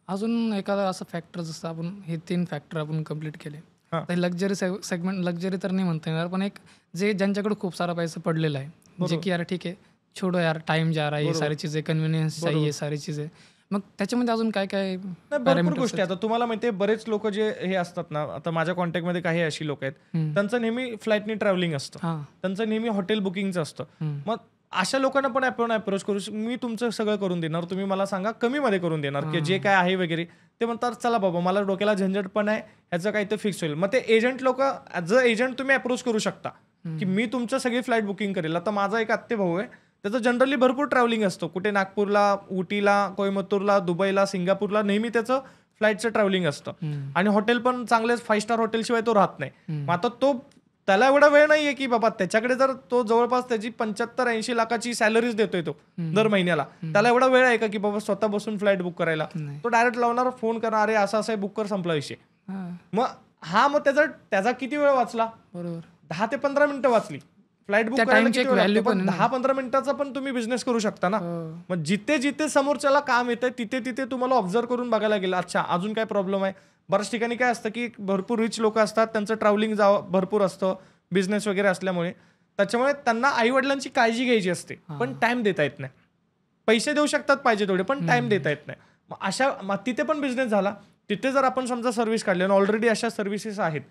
अजून एखादा असं फॅक्टर, जसं आपण हे 3 फॅक्टर आपण कम्प्लीट केले, तर लक्झरी सेगमेंट, लक्झरी तर नाही म्हणता येणार, पण एक जे ज्यांच्याकडे खूप सारा पैसा पडलेला आहे, जे की यार ठीक आहे, छोडो यार, टाइम जा रहा है, ये सारी चीजें, कन्व्हिनियन्स चाहिए, सारी चीजें, मग त्याच्यामध्ये अजून काय काय भरपूर गोष्टी. आता तुम्हाला माहितीये, बरेच लोक जे हे असतात ना, आता माझ्या कॉन्टॅक्टमध्ये काही अशी लोक आहेत, त्यांचं नेहमी फ्लाईटनी ट्रॅव्हलिंग असतं, त्यांचं नेहमी हॉटेल बुकिंगचं असतं. मग अशा लोकांना पण आपण अप्रोच करू, मी तुमचं सगळं करून देणार, तुम्ही मला सांगा कमीमध्ये करून देणार, की जे काय आहे वगैरे. ते म्हणतात चला बाबा, मला डोक्याला झंझट पण आहे, ह्याचं काही तर फिक्स होईल. मग ते एजंट लोक, ॲज अ एजंट तुम्ही अप्रोच करू शकता की मी तुमचं सगळी फ्लाईट बुकिंग करेल. आता माझा एक आत्ते भाऊ आहे, त्याचं जनरली भरपूर ट्रॅव्हलिंग असतं, कुठे नागपूरला, उटीला, कोयमतूरला, दुबईला, सिंगापूरला, नेहमी त्याचं फ्लाईटचं ट्रॅव्हलिंग असतं. आणि हॉटेल पण चांगले 5 स्टार हॉटेलशिवाय तो राहत नाही. मग आता त्याला एवढा वेळ नाहीये की बाबा, त्याच्याकडे जर तो जवळपास त्याची 75-80 लाखाची सॅलरीज देतोय तो दर महिन्याला, त्याला एवढा वेळ आहे का की बाबा स्वतः बसून फ्लाईट बुक करायला? तो डायरेक्ट लावणार, फोन करणार, अरे असं असं बुक कर, संपला विषय. मग त्याचा किती वेळ वाचला? बरोबर, 10 ते 15 मिनिटं वाचली. फ्लाईट बुक करायला किती वेळ लागतो? पण 10-15 मिनिटाचा पण तुम्ही बिझनेस करू शकता ना. मग जिथे जिथे समोरच्याला काम येतंय तिथे तिथे तुम्हाला ऑब्झर्व करून बघायला गेलं, अच्छा अजून काय प्रॉब्लेम आहे. बऱ्याच ठिकाणी काय असतं की भरपूर रिच लोक असतात, त्यांचं ट्रॅव्हलिंग भरपूर असतं, बिझनेस वगैरे असल्यामुळे, त्याच्यामुळे त्यांना आई वडिलांची काळजी घ्यायची असते, पण टाइम देता येत नाही. पैसे देऊ शकतात पाहिजे थोडे, पण टाइम देता येत नाही. मग तिथे पण बिझनेस झाला. तिथे जर आपण समजा सर्व्हिस काढली, आणि ऑलरेडी अशा सर्व्हिसेस आहेत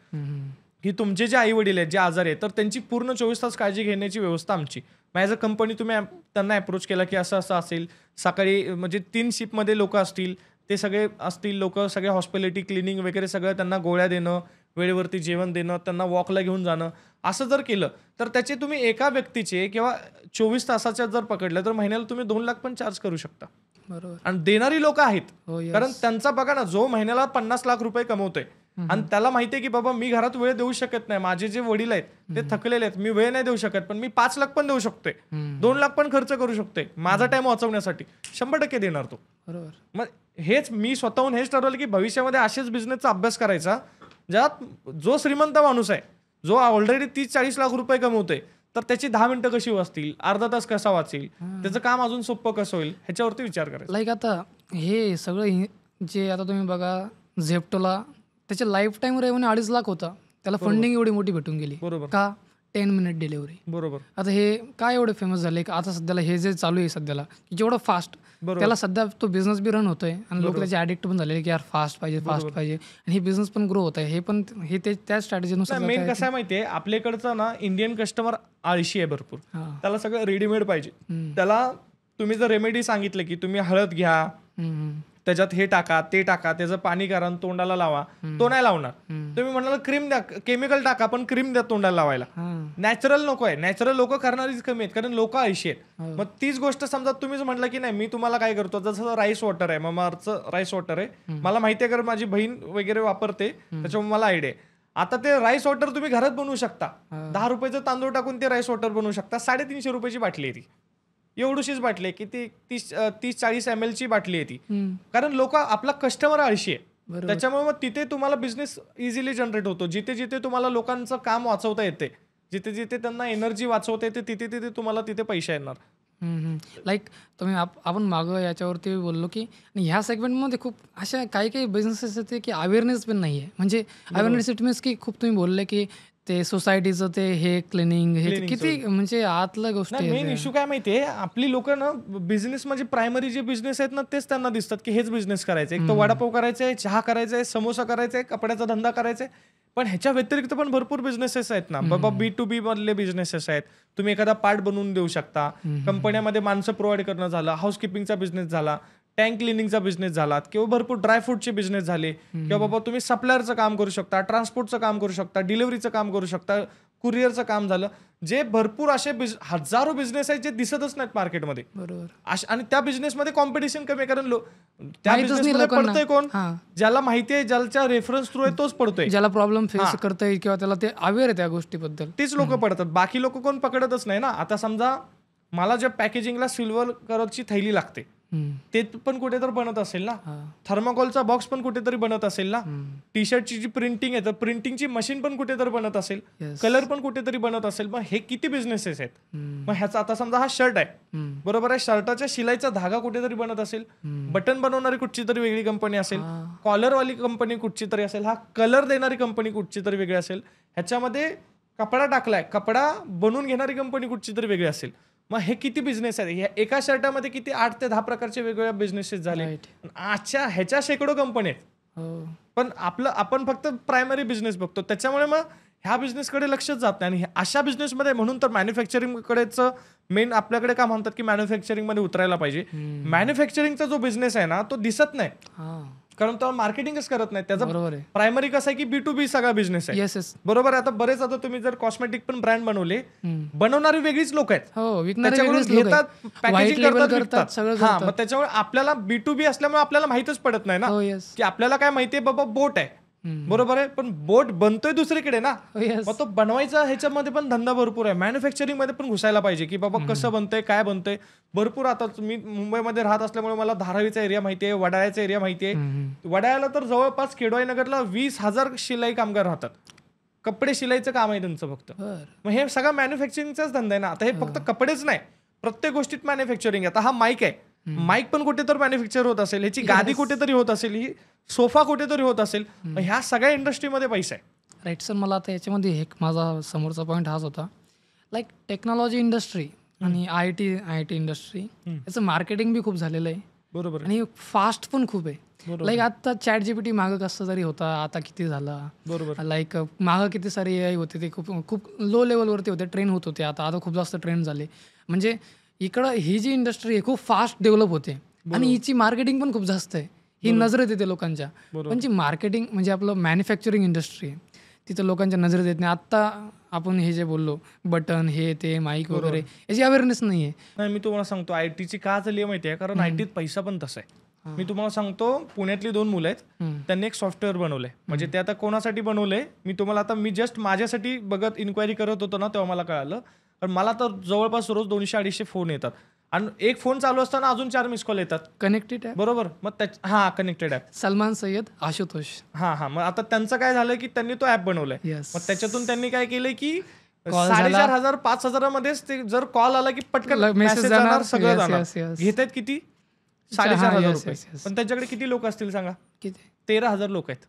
की तुमचे जे आई वडील आहेत, जे आजारी आहेत, तर त्यांची पूर्ण 24 तास काळजी घेण्याची व्यवस्था आमची. मग ॲज अ कंपनी तुम्ही त्यांना अप्रोच केला की असं असं असेल, सकाळी म्हणजे 3 शिफ्टमध्ये लोक असतील, ते सगळे असतील लोक, सगळे हॉस्पिटॅलिटी, क्लिनिंग वगैरे सगळं, त्यांना गोळ्या देणं, वेळेवरती जेवण देणं, त्यांना वॉकला घेऊन जाणं, असं जर केलं तर त्याचे तुम्ही एका व्यक्तीचे किंवा 24 तासाच्या जर पकडलं तर महिन्याला तुम्ही 2 लाख पण चार्ज करू शकता. बरोबर. आणि देणारी लोक आहेत, कारण त्यांचा बघा ना, जो महिन्याला 50 लाख रुपये कमवतोय आणि त्याला माहितीये की बाबा मी घरात वेळ देऊ शकत नाही, माझे जे वडील आहेत ते थकलेले आहेत, मी वेळ नाही देऊ शकत, पण मी 5 लाख पण देऊ शकतोय, 2 लाख पण खर्च करू शकतोय माझा टाइम वाचवण्यासाठी, 100% देणार तो. बरोबर. मग हेच मी स्वतःहून हेच ठरवलं की भविष्यामध्ये असेच बिझनेसचा अभ्यास करायचा, ज्यात जो श्रीमंत माणूस आहे, जो ऑलरेडी 30-40 लाख रुपये कमवतोय, तर त्याची 10 मिनिटं कशी वाचतील, अर्धा तास कसा वाचेल, त्याचं काम अजून सोपं कसं होईल, ह्याच्यावरती विचार करायचा. लाईक आता हे सगळं जे आता तुम्ही बघा, झेप्टोला त्याच्या लाईफ टाईम रेव्हेन्यू 2.5 लाख होता, त्याला फंडिंग एवढी मोठी भेटून गेली. बरोबर. का? 10 मिनिट डिलिव्हरी. बरोबर आता हे काय एवढं फेमस झाले की आता सध्याला हे जे चालू आहे सध्याला की जेवढं फास्ट त्याला सध्या तो बिझनेस बी रन होतोय आणि लोक त्याचे ॲडिक्ट पण झालेले की यार फास्ट पाहिजे आणि हे बिझनेस पण ग्रो होत आहे. हे पण हे त्या स्ट्रॅटेजीनुसार मेन कसं आहे माहितीये, आपल्याकडचं ना इंडियन कस्टमर आळशी आहे भरपूर. त्याला सगळं रेडीमेड पाहिजे. त्याला तुम्ही जर रेमेडी सांगितलं की तुम्ही हळद घ्या, त्याच्यात हे टाका ते टाका, त्याचं पाणी करा तोंडाला लावा, तो नाही लावणार. तुम्ही म्हणाल क्रीम द्या, केमिकल टाका पण क्रीम द्या तोंडाला लावायला. नॅचरल नको आहे. नॅचरल लोक करणारीच कमी आहेत कारण लोक आळशी आहेत. मग तीच गोष्ट समजा तुम्हीच म्हटलं की नाही मी तुम्हाला काय करतो, जसं राईस वॉटर आहे, ममाअर्थचं राईस वॉटर आहे, मला माहिती आहे कारण माझी बहीण वगैरे वापरते त्याच्यामुळे मला आयडिया आहे. आता ते राईस वॉटर तुम्ही घरात बनवू शकता. 10 रुपयाचं तांदूळ टाकून ते राईस वॉटर बनवू शकता. 350 रुपयाची बाटली आहे ती. एवढीशीच बाटली आहे की ती 30-40 ml ची बाटली आहे ती. कारण लोक आपला कस्टमर आळशी आहे त्याच्यामुळे मग तिथे तुम्हाला बिझनेस इझिली जनरेट होतो. जिथे जिथे तुम्हाला लोकांचं काम वाचवता येते, जिथे जिथे त्यांना एनर्जी वाचवता येते, तिथे तिथे तुम्हाला तिथे पैसे येणार. लाईक तुम्ही आपण मागं याच्यावरती बोललो की ह्या सेगमेंटमध्ये खूप अशा काही बिझनेसेस येते की अवेअरनेस पण नाही आहे. म्हणजे अवेअरनेस इट मीन्स की खूप तुम्ही बोलले की ते सोसायटीचं ते हे क्लिनिंग हे किती म्हणजे आतल्या गोष्टी. मेन इश्यू काय माहितीये, आपली लोक ना बिझनेस म्हणजे प्रायमरी जे बिझनेस आहेत ना तेच त्यांना दिसतात की हेच बिझनेस करायचं. एक तर वडापाव करायचा आहे, चहा करायचा आहे, समोसा करायचा आहे, कपड्याचा धंदा करायचा आहे. पण ह्याच्या व्यतिरिक्त पण भरपूर बिझनेसेस आहेत ना बाबा. B2B मधले बिझनेसेस आहेत. तुम्ही एखादा पार्ट बनवून देऊ शकता. कंपन्यामध्ये माणसं प्रोव्हाइड करणं झालं, हाऊसकीपिंगचा बिझनेस झाला, टँक क्लिनिंगचा बिझनेस झाला, किंवा भरपूर ड्रायफ्रूटचे बिझनेस झाले, किंवा बाबा तुम्ही सप्लायरचं काम करू शकता, ट्रान्सपोर्टचं काम करू शकता, डिलिव्हरीचं काम करू शकता, कुरिअरचं काम झालं. जे भरपूर असे हजारो बिझनेस आहेत जे दिसतच नाहीत मार्केटमध्ये. बरोबर. आणि त्या बिझनेसमध्ये कॉम्पिटिशन कमी आहे कारण त्या बिझनेसमध्ये पडतोय कोण, ज्याला माहिती आहे, ज्याच्या रेफरन्स थ्रू आहे तोच पडतोय, ज्याला प्रॉब्लेम फेस करतोय किंवा त्याला ते अवेअर आहे त्या गोष्टीबद्दल, तीच लोक पडतात. बाकी लोक कोण पकडतच नाही ना. आता समजा मला ज्या पॅकेजिंगला सिल्वर कलरची थैली लागते ते पण कुठेतरी बनत असेल ना, थर्माकोलचा बॉक्स पण कुठेतरी बनत असेल ना, टी शर्टची जी प्रिंटिंग आहे तर प्रिंटिंगची मशीन पण कुठेतरी बनत असेल, कलर पण कुठेतरी बनत असेल. मग हे किती बिझनेसेस आहेत. मग ह्याचा आता समजा हा शर्ट आहे, बरोबर आहे, शर्टाच्या शिलाईचा धागा कुठेतरी बनत असेल, बटन बनवणारी कुठची तरी वेगळी कंपनी असेल, कॉलरवाली कंपनी कुठची तरी असेल, हा कलर देणारी कंपनी कुठची तरी वेगळी असेल, ह्याच्यामध्ये कपडा टाकलाय, कपडा बनवून घेणारी कंपनी कुठची तरी वेगळी असेल. मग हे किती बिझनेस आहेत. एका शर्टामध्ये किती 8 ते 10 प्रकारचे वेगवेगळे बिझनेसेस झाले. आजच्या ह्याच्या शेकडो कंपनी आहेत. पण आपण फक्त प्रायमरी बिझनेस बघतो, त्याच्यामुळे मग ह्या बिझनेसकडे लक्षच जात नाही. आणि अशा बिझनेसमध्ये म्हणून तर मॅन्युफॅक्चरिंग कडेच मेन आपल्याकडे का म्हणतात की मॅन्युफॅक्चरिंग मध्ये उतरायला पाहिजे. मॅन्युफॅक्चरिंगचा जो बिझनेस आहे ना तो दिसत नाही कारण तो मार्केटिंगच करत नाही. त्याचा प्रायमरी कसं आहे की B2B सगळा बिझनेस आहे. बरोबर आहे. आता बरेच आता तुम्ही जर कॉस्मेटिक पण ब्रँड बनवले, बनवणारी वेगळीच लोक आहेत, घेतात, पॅकेजिंग करतात. मग त्याच्यामुळे आपल्याला B2B असल्यामुळे आपल्याला माहितच पडत नाही ना की आपल्याला काय माहितीये बाबा बोट आहे, बरोबर आहे, पण बोट बनतोय दुसरीकडे ना. मग तो बनवायचा ह्याच्यामध्ये पण धंदा भरपूर आहे. मॅन्युफॅक्चरिंग मध्ये पण घुसायला पाहिजे की बाबा कसं बनतंय, काय बनतंय. भरपूर आता मी मुंबईमध्ये राहत असल्यामुळे मला धारावीचा एरिया माहितीये, वडाळ्याचा एरिया माहितीये. वडाळ्याला तर जवळपास केडवाई नगरला 20,000 शिलाई कामगार राहतात. कपडे शिलाईचं काम आहे त्यांचं फक्त. मग हे सगळं मॅन्युफॅक्चरिंगचाच धंदा आहे ना. आता हे फक्त कपडेच नाही, प्रत्येक गोष्टीत मॅन्युफॅक्चरिंग. आता हा माईक आहे, माईक पण कुठेतरी मॅन्युफॅक्चर होत असेल, ह्याची गादी कुठेतरी होत असेल, ही सोफा कुठेतरी होत असेल. ह्या सगळ्या इंडस्ट्रीमध्ये पैसा आहे. Right sir. मला आता याच्यामध्ये एक माझा समोरचा पॉईंट हाच होता, लाईक टेक्नॉलॉजी इंडस्ट्री आणि आय टी इंडस्ट्री याचं मार्केटिंग बी खूप झालेलं आहे. बरोबर. आणि फास्ट पण खूप आहे. लाईक आता ChatGPT मागं कसं जरी होता, आता किती झाला. बरोबर. लाईक मागं किती सारे AI होते, ते खूप लो लेवलवरती होते, ट्रेन होत होते. आता खूप जास्त ट्रेंड झाले. म्हणजे इकडं ही जी इंडस्ट्री आहे खूप फास्ट डेव्हलप होते आणि हिची मार्केटिंग पण खूप जास्त आहे. ही नजरेत येते लोकांच्या. पण जी मार्केटिंग म्हणजे आपलं मॅन्युफॅक्चरिंग इंडस्ट्री आहे तिथं लोकांच्या नजरेत येत नाही. आत्ता आपण हे जे बोललो बटन हे ते माईक वगैरे याची अवेअरनेस नाही आहे. नाही, मी तुम्हाला सांगतो IT ची का झाली माहिती आहे, कारण IT त पैसा पण तसा आहे. मी तुम्हाला सांगतो, पुण्यातली 2 मुलं आहेत, त्यांनी एक सॉफ्टवेअर बनवलंय. म्हणजे ते आता कोणासाठी बनवलंय मी तुम्हाला, आता मी जस्ट माझ्यासाठी बघत इन्क्वायरी करत होतो ना तेव्हा मला कळालं. पण मला तर जवळपास रोज 200-250 फोन येतात आणि एक फोन चालू असताना अजून 4 मिस कॉल येतात. कनेक्टेड आहे. बरोबर. मग कनेक्टेड ॲप, सलमान सय्यद, आशुतोष. मग आता त्यांचं काय झालं की त्यांनी तो ॲप बनवलाय. मग त्याच्यातून त्यांनी काय केलंय की 4,500 मध्येच ते जर कॉल आला की पटकन मेसेज जाणार, सगळं जाणार. घेत आहेत किती? 4,500 रुपये. पण त्यांच्याकडे किती लोक असतील सांगा? किती? 13,000 लोक आहेत.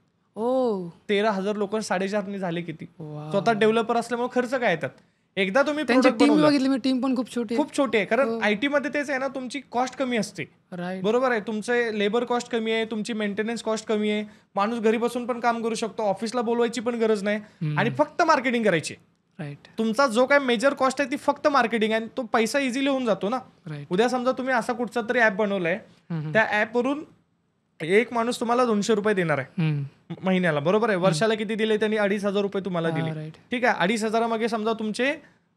13,000 लोक 4,500 झाले किती? स्वतः डेव्हलपर असल्यामुळे खर्च काय येतात. एकदा तुम्ही त्यांची product टीम बनवलं, बघितली मी, टीम पण खूप छोटी खूप छोटी आहे, कारण IT मध्ये तेच आहे ना, तुमची कॉस्ट कमी असते. राईट. बरोबर आहे, तुमचे लेबर कॉस्ट कमी आहे, तुमची मेंटेनन्स कॉस्ट कमी आहे, माणूस घरी बसून पण काम करू शकतो, ऑफिसला बोलवायची पण गरज नाही आणि फक्त मार्केटिंग करायची. राईट. तुमचा जो काय मेजर कॉस्ट आहे ती फक्त मार्केटिंग आहे, तो पैसा इझिली होऊन जातो ना. राईट. उद्या समजा तुम्ही असा कुठचा तरी ऍप बनवलाय, त्या ऍपवरून एक माणूस तुम्हाला 200 रुपये देणार आहे महिन्याला, बरोबर आहे. वर्षाला किती दिले त्यांनी? 2,500 रुपये तुम्हाला दिले. राईट. ठीक आहे, 2,500 मागे समजा तुमचे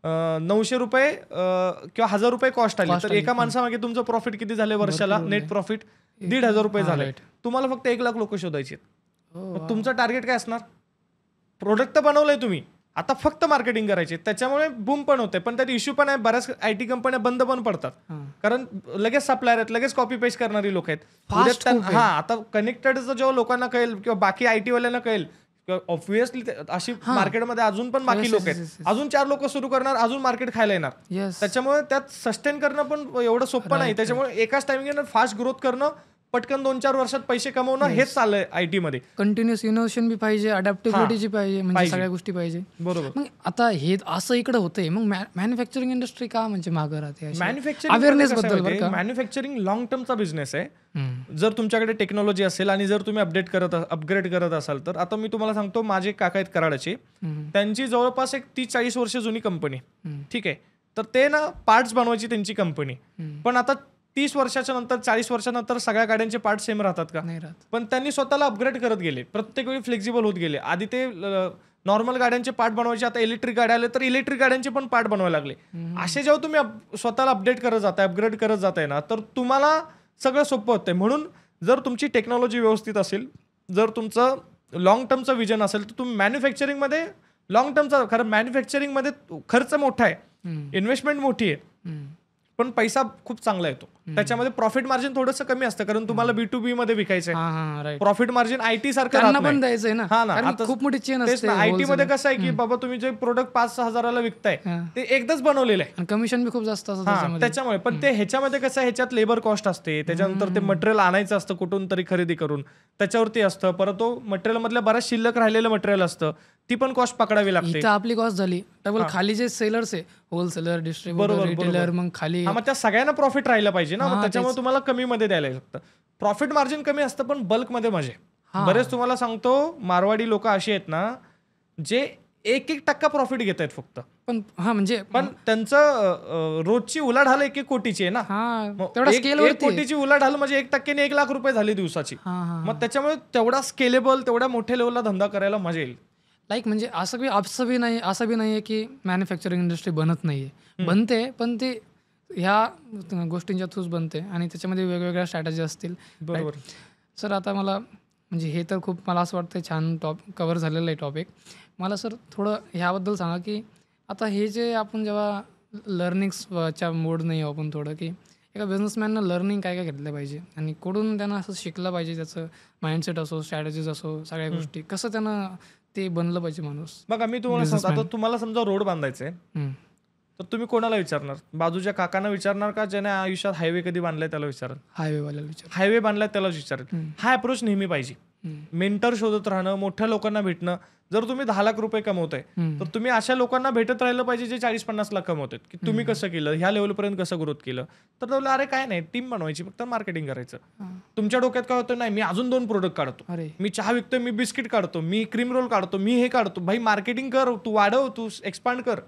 900 रुपये किंवा 1,000 रुपये कॉस्ट आली, तर एका माणसामागे तुमचं प्रॉफिट किती झाले वर्षाला? नेट प्रॉफिट 1,500 रुपये झाले. तुम्हाला फक्त 1 लाख लोक शोधायचे. तुमचं टार्गेट काय असणार? प्रोडक्ट तर बनवलंय तुम्ही, आता फक्त मार्केटिंग करायचे. त्याच्यामुळे बूम पण होते, पण त्यात इश्यू पण आहे, बऱ्याच IT कंपन्या बंद पण पडतात, कारण लगेच सप्लायर आहेत, लगेच कॉपी पेस्ट करणारी लोक आहेत. हा, आता कनेक्टेड जेव्हा लोकांना कळेल किंवा बाकी IT वाल्यांना कळेल, ऑब्व्हियसली अशी मार्केटमध्ये अजून पण बाकी लोक आहेत, अजून 4 लोक सुरू करणार, अजून मार्केट खायला येणार. त्याच्यामुळे त्यात सस्टेन करणं पण एवढं सोपं नाही. त्याच्यामुळे एकाच टाइमिंग फास्ट ग्रोथ करणं, पटकन 2-4 वर्षात पैसे कमवणं, हेच चाललंय IT मध्ये. कंटिन्युअस इनोव्हेशन बी पाहिजे, अडॅप्टेबिलिटी पाहिजे, म्हणजे सगळ्या गोष्टी पाहिजे. बरोबर. मग आता हे असं इकडे होतंय, मग मॅन्युफॅक्चरिंग इंडस्ट्री का म्हणजे मागं राहते? मॅन्युफॅक्चरिंग लॉंग टर्मचा बिझनेस आहे. जर तुमच्याकडे टेक्नॉलॉजी असेल आणि जर तुम्ही अपग्रेड करत असाल तर, आता मी तुम्हाला सांगतो, माझे काका आहेत कराडाचे, त्यांची जवळपास एक 30-40 वर्ष जुनी कंपनी. ठीक आहे, तर ते ना पार्ट्स बनवायची त्यांची कंपनी, पण आता 30 वर्षाच्या नंतर, 40 वर्षानंतर सगळ्या गाड्यांचे पार्ट सेम राहतात का? नाही राहत. पण त्यांनी स्वतःला अपग्रेड करत गेले, प्रत्येक वेळी फ्लेक्झिबल होत गेले. आधी ते नॉर्मल गाड्यांचे पार्ट बनवायचे, आता इलेक्ट्रिक गाड्या आले तर इलेक्ट्रिक गाड्यांचे पण पार्ट बनवायला लागले. असे जेव्हा तुम्ही स्वतःला अपडेट करत जाताय, अपग्रेड करत जाताय ना, तर तुम्हाला सगळं सोपं होतंय. म्हणून जर तुमची टेक्नॉलॉजी व्यवस्थित असेल, जर तुमचं लॉंग टर्मचं विजन असेल, तर तुम्ही मॅन्युफॅक्चरिंगमध्ये लॉंग टर्मचा, खरं मॅन्युफॅक्चरिंगमध्ये खर्च मोठा आहे, इन्व्हेस्टमेंट मोठी आहे, पण पैसा खूप चांगला येतो. त्याच्यामध्ये प्रॉफिट मार्जिन थोडंसं कमी असतं, कारण तुम्हाला B2B मध्ये विकायचंय. प्रॉफिट मार्जिन IT सारखं पण द्यायचंय ना. हा ना, आता खूप मोठी चेन असते. IT मध्ये कसं आहे की बाबा तुम्ही जे प्रोडक्ट 5-6 हजाराला विकताय ते एकदाच बनवलेलं आहे, कमिशन बी खूप जास्त असतं त्याच्यामुळे. पण ते ह्याच्यामध्ये कसं आहे, ह्याच्यात लेबर कॉस्ट असते, त्याच्यानंतर ते मटेरियल आणायचं असतं कुठून तरी खरेदी करून, त्याच्यावरती असतं. परत तो मटेरियल मधल्या बऱ्याच शिल्लक राहिलेलं मटेरियल असतं, ती पण कॉस्ट पकडावी लागते. इथं आपली कॉस्ट झाली, डबल खाली जे सेलर्स आहे, होलसेलर, डिस्ट्रीब्युटर, रिटेलर, मग खाली मग त्या सगळ्यांना प्रॉफिट राहिलं पाहिजे ना, त्याच्यामुळे तुम्हाला कमी मध्ये द्यायला लागतं. प्रॉफिट मार्जिन कमी असतं, पण बल्क मध्ये मजे. बरेच तुम्हाला सांगतो, मारवाडी लोक अशी आहेत ना, जे 1% प्रॉफिट घेत आहेत फक्त. पण म्हणजे त्यांचं रोजची उलाढाल 1 कोटीची आहे ना. 1 कोटीची उलाढाल म्हणजे 1% 1 लाख रुपये झाली दिवसाची. मग त्याच्यामुळे तेवढा स्केलेबल, तेवढ्या मोठ्या लेवलला धंदा करायला मजा येईल. म्हणजे असं बी नाहीये की मॅन्युफॅक्चरिंग इंडस्ट्री बनत नाहीये, बनते, पण ते ह्या गोष्टींच्या थ्रूच बनते आणि त्याच्यामध्ये वेगवेगळ्या स्ट्रॅटेजी असतील. बरोबर. सर, आता मला म्हणजे हे तर खूप मला असं वाटतं छान कव्हर झालेलं आहे टॉपिक. मला सर थोडं ह्याबद्दल सांगा की आता हे जे आपण जेव्हा लर्निंग्सच्या मोड नाही आपण थोडं, की एका बिझनेसमॅननं लर्निंग काय काय घेतलं पाहिजे आणि कुठून त्यांना असं शिकलं पाहिजे, त्याचं माइंडसेट असो, स्ट्रॅटेजीज असो, सगळ्या गोष्टी कसं त्यांना ते बनलं पाहिजे माणूस. बघा मी तुम्हाला सांगतो, आता तुम्हाला समजा रोड बांधायचा आहे, तर तुम्ही कोणाला विचारणार? बाजूच्या काकांना विचारणार का ज्याने आयुष्यात हायवे कधी बांधलाय त्याला विचारणार? हायवेवाल्याला विचार. हायवे बांधलाय त्यालाच विचारणार. हा अप्रोच नेहमी पाहिजे. मेंटर शोधत राहणं, मोठ्या लोकांना भेटणं. जर तुम्ही 10 लाख रुपये कमवताय, तर तुम्ही अशा लोकांना भेटत राहिलं पाहिजे जे 40-50 लाख कमवतात, की तुम्ही कसं केलं, ह्या लेवलपर्यंत कसं ग्रोथ केलं. तर बोललं अरे काय नाही, टीम बनवायची, फक्त मार्केटिंग करायचं. तुमच्या डोक्यात काय होतं, नाही मी अजून 2 प्रोडक्ट काढतो, मी चहा विकतोय, मी बिस्किट काढतो, मी क्रीम रोल काढतो, मी हे काढतो. भाई मार्केटिंग कर, तू वाढव, तू एक्सपांड कर.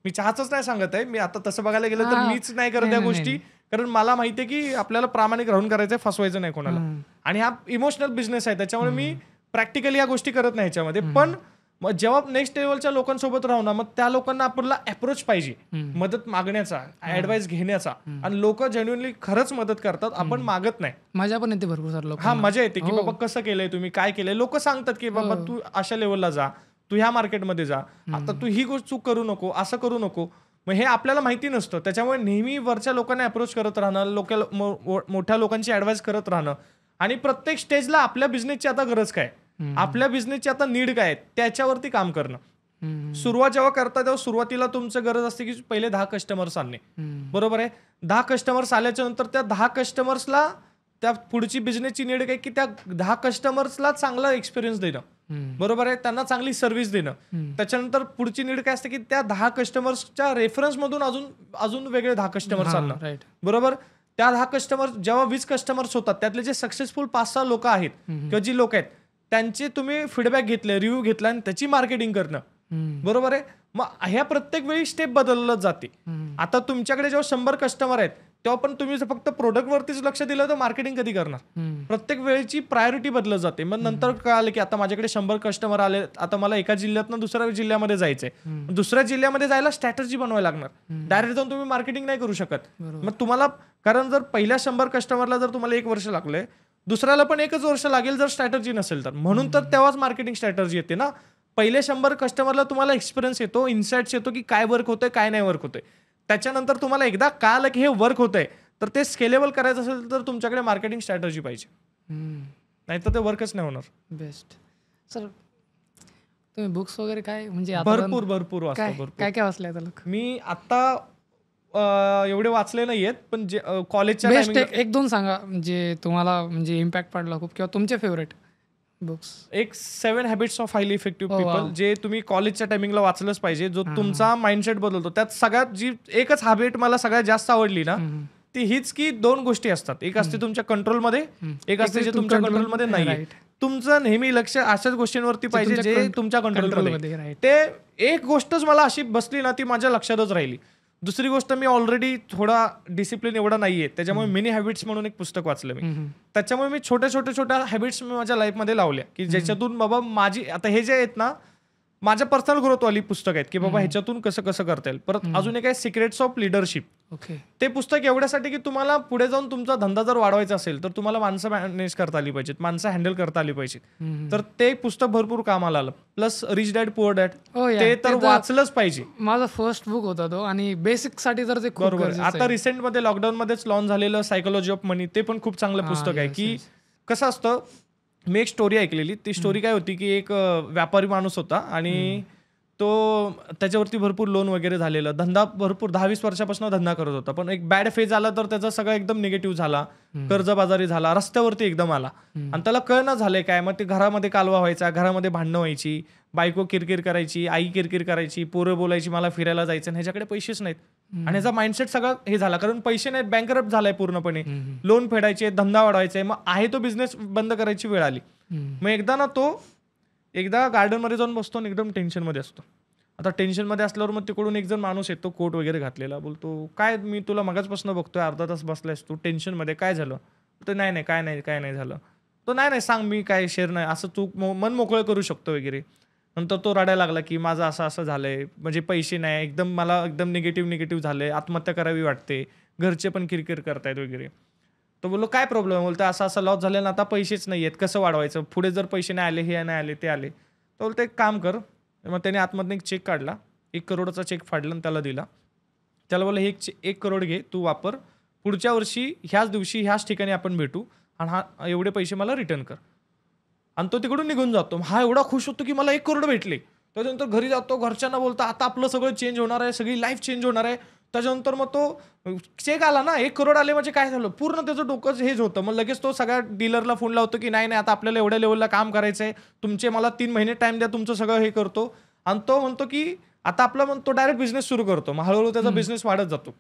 मी चहाच नाही सांगत आहे, मी आता तसं बघायला गेलं तर मीच नाही करत त्या गोष्टी, कारण मला माहितीये की आपल्याला प्रामाणिक राहून करायचंय, फसवायचं नाही कोणाला. आणि हा इमोशनल बिझनेस आहे, त्याच्यामुळे मी प्रॅक्टिकली या गोष्टी करत नाही ह्याच्यामध्ये. पण जेव्हा नेक्स्ट लेवलच्या लोकांसोबत राहू ना, मग त्या लोकांना आपल्याला अप्रोच पाहिजे, मदत मागण्याचा, ऍडवाइस घेण्याचा. आणि लोक जेन्युइनली खरंच मदत करतात, आपण मागत नाही. मजा पण येते भरपूर सारे लोक. हा, मजा येते की बाबा कसं केलंय तुम्ही, काय केलंय. लोक सांगतात की बाबा तू अशा लेवलला जा, तू ह्या मार्केटमध्ये जा, आता तू ही गोष्ट चूक करू नको, असं करू नको. मग हे आपल्याला माहिती नसतं, त्याच्यामुळे नेहमी वरच्या लोकांना अप्रोच करत राहणं, मोठ्या लोकांची ऍडवाइस करत राहणं. आणि प्रत्येक स्टेजला आपल्या बिझनेसची आता गरज काय, आपल्या बिझनेसची आता नीड काय, त्याच्यावरती काम करणं. सुरुवात जेव्हा करता तेव्हा सुरुवातीला तुमचं गरज असते की पहिले 10 कस्टमर्स आणणे. बरोबर आहे. 10 कस्टमर्स आल्याच्या नंतर त्या 10 कस्टमर्सला त्या पुढची बिझनेसची नीड काय की त्या 10 कस्टमर्सला चांगला एक्सपिरियन्स देणं, बरोबर आहे, त्यांना चांगली सर्व्हिस देणं. त्याच्यानंतर पुढची नीड काय असते की त्या 10 कस्टमर्सच्या रेफरन्स मधून अजून वेगळे 10 कस्टमर्स आणणं, बरोबर. त्या 10 कस्टमर जेव्हा 20 कस्टमर्स होतात, त्यातले जे सक्सेसफुल 5-6 लोक आहेत किंवा जी लोक आहेत त्यांचे तुम्ही फीडबॅक घेतले, रिव्ह्यू घेतला आणि त्याची मार्केटिंग करणं, बरोबर आहे. मग ह्या प्रत्येक वेळी स्टेप बदलत जाते. आता तुमच्याकडे जेव्हा 100 कस्टमर आहेत तेव्हा पण तुम्ही फक्त प्रोडक्टवरतीच लक्ष दिलं तर मार्केटिंग कधी करणार. प्रत्येक वेळेची प्रायोरिटी बदलत जाते. मग नंतर कळालं की आता माझ्याकडे 100 कस्टमर आले, आता मला एका जिल्ह्यातनं दुसऱ्या जिल्ह्यामध्ये जायचंय, दुसऱ्या जिल्ह्यामध्ये जायला स्ट्रॅटेजी बनवायला लागणार. डायरेक्ट जाऊन तुम्ही मार्केटिंग नाही करू शकत. मग तुम्हाला, कारण जर पहिल्या 100 कस्टमरला जर तुम्हाला 1 वर्ष लागलंय, दुसऱ्याला पण 1च वर्ष लागेल जर स्ट्रॅटेजी नसेल तर. म्हणून तर तेव्हाच मार्केटिंग स्ट्रॅटेजी येते ना. पहिले 100 कस्टमरला तुम्हाला एक्सपिरियन्स येतो, इन्साइट्स येतो की काय वर्क होतंय काय नाही वर्क होतंय. त्याच्यानंतर तुम्हाला एकदा कळालं की हे वर्क होतंय तर ते स्केलेबल करायचं असेल तर तुमच्याकडे मार्केटिंग स्ट्रॅटेजी पाहिजे, नाहीतर ते वर्कच नाही होणार. बेस्ट. सर तुम्ही बुक्स वगैरे काय म्हणजे भरपूर वाचतो. काय काय वाचलंय त्याला? मी आता एवढे वाचले नाहीयेत, पण जे कॉलेजच्या बेस्ट 1-2 सांगा जे तुम्हाला म्हणजे इम्पॅक्ट पडला खूप किंवा तुमचे फेवरेट बुक्स. एक 7 habits of highly effective people, जे तुम्ही कॉलेजच्या टायमिंगला वाचलंच पाहिजे, जो तुमचा माइंडसेट बदलतो. त्यात सगळ्यात जी एकच हॅबिट मला सगळ्यात जास्त आवडली ना ती हीच की 2 गोष्टी असतात, एक असते तुमच्या कंट्रोलमध्ये, एक असते जे तुमच्या कंट्रोलमध्ये नाहीये. तुमचं नेहमी लक्ष अशाच गोष्टींवरती पाहिजे जे तुमच्या कंट्रोलमध्ये. ते एक गोष्टच मला अशी बसली ना ती माझ्या लक्षातच राहिली. दुसरी गोष्ट, मी ऑलरेडी थोडा डिसिप्लिन एवढा नाहीये, त्याच्यामुळे मिनी हॅबिट्स म्हणून एक पुस्तक वाचलं मी. त्याच्यामुळे मी छोट्या हॅबिट्स मी माझ्या लाईफमध्ये लावल्या की ज्याच्यातून बाबा माझी, आता हे जे आहेत ना माझ्या पर्सनल ग्रोथवाली पुस्तक आहेत की बाबा ह्याच्यातून कसं करता येईल. परत अजून एक आहे सिक्रेट्स ऑफ लिडरशिप. ते पुस्तक एवढ्यासाठी की तुम्हाला पुढे जाऊन तुमचा धंदा जर वाढवायचा असेल तर तुम्हाला माणसं मॅनेज करता आली पाहिजेत, माणसं हँडल करता आली पाहिजेत. तर ते पुस्तक भरपूर कामाला आलं. Plus rich dad poor dad, ते तर वाचलंच पाहिजे. माझा फर्स्ट बुक होता तो, आणि बेसिक साठी तर ते खूप बरोबर. आता रिसेंट मध्ये लॉकडाऊन मध्येच लॉन्च झालेलं सायकोलॉजी ऑफ मनी, ते पण खूप चांगलं पुस्तक आहे. की कसं असतं, मी एक स्टोरी ऐकलेली. ती स्टोरी काय होती की एक व्यापारी माणूस होता आणि तो त्याच्यावरती भरपूर लोन वगैरे झालेलं, धंदा भरपूर 10-20 वर्षापासून धंदा करत होता, पण एक बॅड फेज आला तर त्याचा सगळं एकदम निगेटिव्ह झाला, कर्जबाजारी झाला, रस्त्यावरती एकदम आला आणि त्याला कळना झालंय काय. मग ते घरामध्ये कालवा व्हायचा, घरामध्ये भांडणं व्हायची, बायको किरकिर करायची, आई किरकिर करायची, पोरं बोलायची मला फिरायला जायचं, आणि ह्याच्याकडे पैसेच नाहीत. आणि ह्याचा माइंडसेट सगळं हे झाला, कारण पैसे नाहीत, बँकरप्ट झालाय पूर्णपणे, लोन फेडायचे, धंदा वाढवायचा आहे. मग आहे तो बिझनेस बंद करायची वेळ आली. मग एकदा गार्डनमध्ये जाऊन बसतो आणि एकदम टेन्शनमध्ये असतो. आता टेन्शनमध्ये असल्यावर मग तिकडून एक जण माणूस येतो, कोट वगैरे घातलेला, बोलतो काय मी तुला मगाचपासून बघतोय, अर्धा तास बसलायस तू टेन्शनमध्ये, काय झालं? तो नाही काय नाही झालं. तो नाही सांग, मी काय शेअर नाही, असं तू मन मोकळं करू शकतो वगैरे. नंतर तो रडायला लागला की माझं असं झालंय, म्हणजे पैसे नाही, एकदम मला एकदम निगेटिव्ह झालंय, आत्महत्या करावी वाटते, घरचे पण किरकिर करतायत वगैरे. तो बोललो काय प्रॉब्लेम? बोलतो असं लॉस झालं ना, आता पैसेच नाही आहेत, कसं वाढवायचं, पुढे जर पैसे नाही आले, हे नाही आले, ते आले. तो बोलतो एक काम कर. मग त्याने आतमधून एक चेक काढला, 1 करोडचा चेक फाडला आणि त्याला दिला. त्याला बोलला हे 1 करोड घे, तू वापर, पुढच्या वर्षी ह्याच दिवशी ह्याच ठिकाणी आपण भेटू आणि एवढे पैसे मला रिटर्न कर. आणि तो तिकडून निघून जातो. हा एवढा खुश होतो की मला 1 करोड भेटले. त्याच्यानंतर घरी जातो, घरच्यांना बोलतो आता आपलं सगळं चेंज होणार आहे, सगळी लाईफ चेंज होणार आहे. त्याच्यानंतर मग तो चेक आला ना, 1 करोड आले म्हणजे काय झालं, पूर्ण त्याचं डोकं हेच होतं. मग लगेच तो सगळ्या डीलरला फोन लावतो की नाही आता आपल्याला एवढ्या लेवलला काम करायचं आहे, तुमचे मला 3 महिने टाइम द्या, तुमचं सगळं हे करतो. आणि तो म्हणतो की आता आपला तो डायरेक्ट बिझनेस सुरू करतो. मग हळूहळू त्याचा बिझनेस वाढत जातो.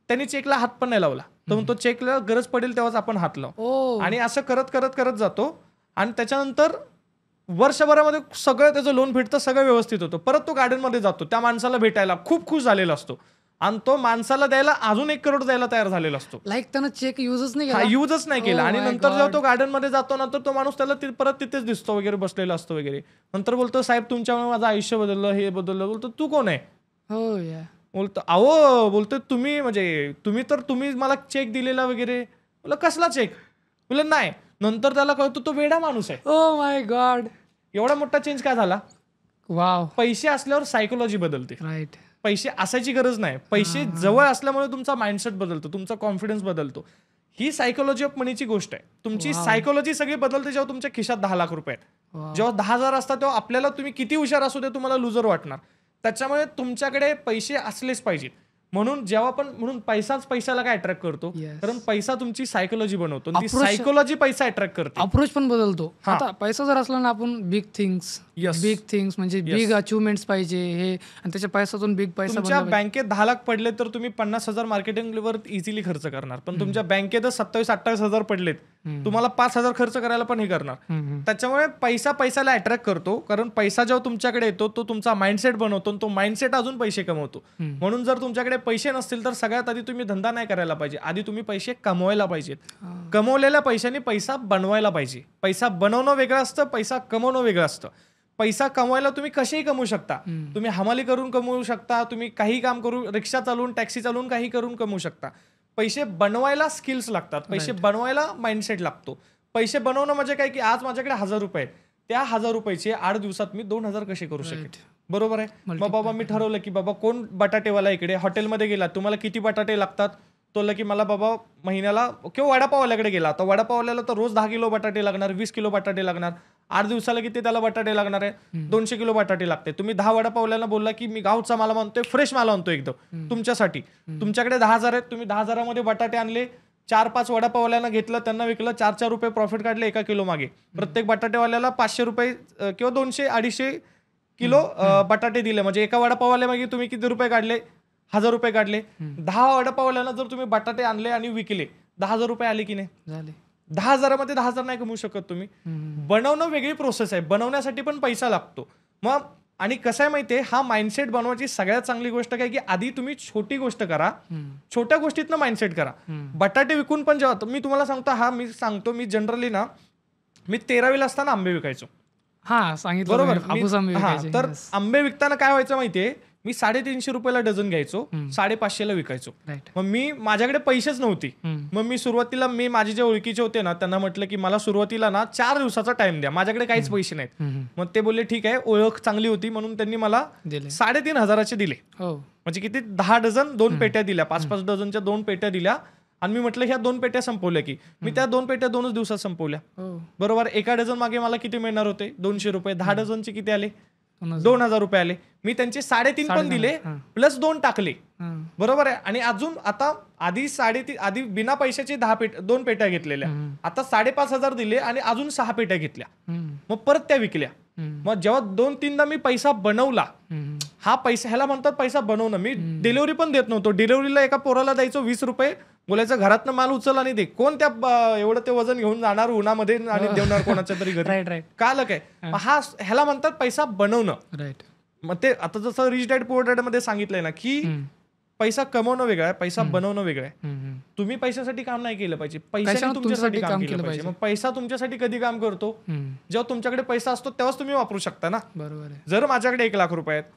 त्यांनी चेकला हात पण नाही लावला. तो म्हणतो चेकला गरज पडेल तेव्हाच आपण हात लावू. आणि असं करत जातो. आणि त्याच्यानंतर वर्षभरामध्ये सगळं त्याचं लोन भेटतं, सगळं व्यवस्थित होतं. परत तो गार्डनमध्ये जातो, त्या माणसाला भेटायला खूप खुश झालेला असतो आणि तो माणसाला द्यायला अजून 1 करोड द्यायला तयार झालेला असतो. लाईक त्यानं चेक युजच नाही केला. आणि नंतर जेव्हा तो गार्डनमध्ये जातो ना, तर तो माणूस त्याला परत तिथेच दिसतो वगैरे, बसलेला असतो वगैरे. नंतर बोलतो साहेब तुमच्यामुळे माझं आयुष्य बदललं, हे बदललं. बोलतो तू कोण आहे? बोलतो अहो, बोलतो तुम्ही मला चेक दिलेला वगैरे. बोल कसला चेक? बोल नाही. नंतर त्याला कळतो तो वेडा माणूस आहे. ओ माय गॉड, एवढा मोठा चेंज काय झाला? वाव. पैसे असल्यावर सायकोलॉजी बदलते. राईट. पैसे असायची गरज नाही, पैसे जवळ असल्यामुळे तुमचा माइंडसेट बदलतो, तुमचा कॉन्फिडन्स बदलतो. ही सायकोलॉजी ऑफ मनीची गोष्ट आहे. तुमची सायकोलॉजी सगळी बदलते जेव्हा तुमच्या खिशात 10 लाख रुपये आहेत. जेव्हा 10,000 असतात तेव्हा आपल्याला तुम्ही किती हुशार असू दे तुम्हाला लुजर वाटणार. त्याच्यामुळे तुमच्याकडे पैसे असलेच पाहिजेत. म्हणून जेव्हा पण म्हणून पैसाच पैशाला काय अट्रॅक्ट करतो, Yes. कारण पैसा तुमची सायकोलॉजी बनवतो, ती सायकोलॉजी पैसा अट्रॅक्ट करते. अप्रोच पण बदलतो. आता पैसा जर असला ना, आपण बिग थिंग्स म्हणजे बिग अचिव्हमेंट्स पाहिजे हे, आणि त्याच्या पैशातून बिग पैसा तुमच्या बँकेत 10 लाख पडले तर तुम्ही 50,000 मार्केटिंगवर इझिली खर्च करणार, पण तुमच्या बँकेतच 27-28,000 पडलेत, तुम्हाला 5,000 खर्च करायला पण हे करणार. त्याच्यामुळे पैशाला अट्रॅक्ट करतो, कारण पैसा जेव्हा तुमच्याकडे येतो तो तुमचा माइंडसेट बनवतो, तो माइंडसेट अजून पैसे कमवतो. म्हणून जर तुमच्याकडे पैसे नसतील तर सगळ्यात आधी तुम्ही धंदा नाही करायला पाहिजे, आधी तुम्ही पैसे कमवायला पाहिजेत. कमवलेल्या पैशाने पैसा बनवायला पाहिजे. पैसा बनवणं वेगळं असतं, पैसा कमवणं वेगळं असतं. पैसा कमवायला तुम्ही कसेही कमवू शकता. तुम्ही हमाली करून कमवू शकता, तुम्ही काही काम करून, रिक्षा चालवून, टॅक्सी चालवून, काही करून कमवू शकता. पैसे बनवायला स्किल्स लागतात, पैसे बनवायला माइंडसेट लागतो. पैसे बनवणं म्हणजे काय की आज माझ्याकडे 1,000 रुपये आहेत, त्या 1,000 रुपयाचे 8 दिवसात मी 2,000 कसे करू शकेल. बरोबर आहे. मग बाबा मी ठरवलं की बाबा कोण बटाटेवाला इकडे हॉटेलमध्ये गेला, तुम्हाला किती बटाटे लागतात, तो की मला बाबा महिन्याला, किंवा वडापाववाल्याकडे गेला तर वडापाववाल्याला तर रोज 10 किलो बटाटे लागणार, 20 किलो बटाटे लागणार, 8 दिवसाला किती त्याला बटाटे लागणार आहे, 200 किलो बटाटे लागते. तुम्ही 10 वडापावल्याला बोलला की मी गावचा माल आणतोय, फ्रेश माल आणतोय एकदम तुमच्यासाठी, तुमच्याकडे 10,000 आहेत, तुम्ही 10,000 बटाटे आणले, 4-5 वडापाववाल्यांना घेतलं, त्यांना विकलं, 4-4 रुपये प्रॉफिट काढले 1 किलो मागे. प्रत्येक बटाटेवाल्याला 500 रुपये किंवा 200-250 किलो बटाटे दिले, म्हणजे एका वडापाववाल्या मागे तुम्ही किती रुपये काढले, 1,000 रुपये काढले. 10 वडापाववाल्यांना जर तुम्ही बटाटे आणले आणि विकले, 10,000 रुपये आले की नाही झाले. 10,000 मध्ये 10,000 नाही कमवू शकत तुम्ही. बनवणं वेगळी प्रोसेस आहे, बनवण्यासाठी पण पैसा लागतो. मग आणि कसं आहे माहितीये, हा माइंडसेट बनवायची सगळ्यात चांगली गोष्ट काय की आधी तुम्ही छोटी गोष्ट करा, छोट्या गोष्टीतनं माइंडसेट करा. बटाटे विकून पण जेव्हा मी तुम्हाला सांगतो, मी जनरली ना, मी 13वीला असताना आंबे विकायचो. सांगितलं बरोबर. तर आंबे विकताना काय व्हायचं माहितीये, मी 350 रुपयाला डझन घ्यायचो, 550ला विकायचो. मग मी माझ्याकडे पैसेच नव्हते. मग मी सुरुवातीला माझे जे ओळखीचे होते ना, त्यांना म्हटलं की मला सुरुवातीला ना 4 दिवसाचा टाइम द्या, माझ्याकडे काहीच पैसे नाहीत. मग ते बोलले ठीक आहे, ओळख चांगली होती म्हणून त्यांनी मला 3,500 दिले. म्हणजे किती, 10 डझन 2 पेट्या दिल्या, 5-5 डझनच्या 2 पेट्या दिल्या. आणि मी म्हटलं ह्या 2 पेट्या संपवल्या की, मी त्या 2 पेट्या 2च दिवसात संपवल्या. बरोबर. एका डझन मागे मला किती मिळणार होते, 200 रुपये. 10 डझनचे किती आले, 2,000 रुपये आले. मी त्यांचे 3.5 पण दिले, प्लस 2 टाकले. बरोबर आहे. आणि अजून आता आधी बिना पैशाचे 2 पेट्या घेतलेल्या, आता 5,500 दिले आणि अजून 6 पेट्या घेतल्या. मग परत त्या विकल्या. मग जेव्हा 2-3दा मी पैसा बनवला, हा पैसा, ह्याला म्हणतात पैसा बनवणं. मी डिलिव्हरी पण देत नव्हतो. डिलिव्हरीला एका पोराला द्यायचो 20 रुपये, बोलायचं घरातनं माल उचल आणि दे. कोण त्या एवढं ते वजन घेऊन जाणार उन्हामध्ये आणि देणार कोणाच्या तरी घरी, काल काय. ह्याला म्हणतात पैसा बनवणं. मग ते आता जसं रिच डॅड पुअर डॅड मध्ये सांगितलंय ना की पैसा कमवणं वेगळं आहे, पैसा बनवणं वेगळं आहे. तुम्ही पैशासाठी काम नाही केलं पाहिजे, पैशाने तुमच्यासाठी काम केलं पाहिजे. मग पैसा तुमच्यासाठी कधी काम करतो, जेव्हा तुमच्याकडे पैसा असतो तेव्हाच तुम्ही वापरू शकता ना. बरोबर. जर माझ्याकडे 1 लाख रुपये आहेत,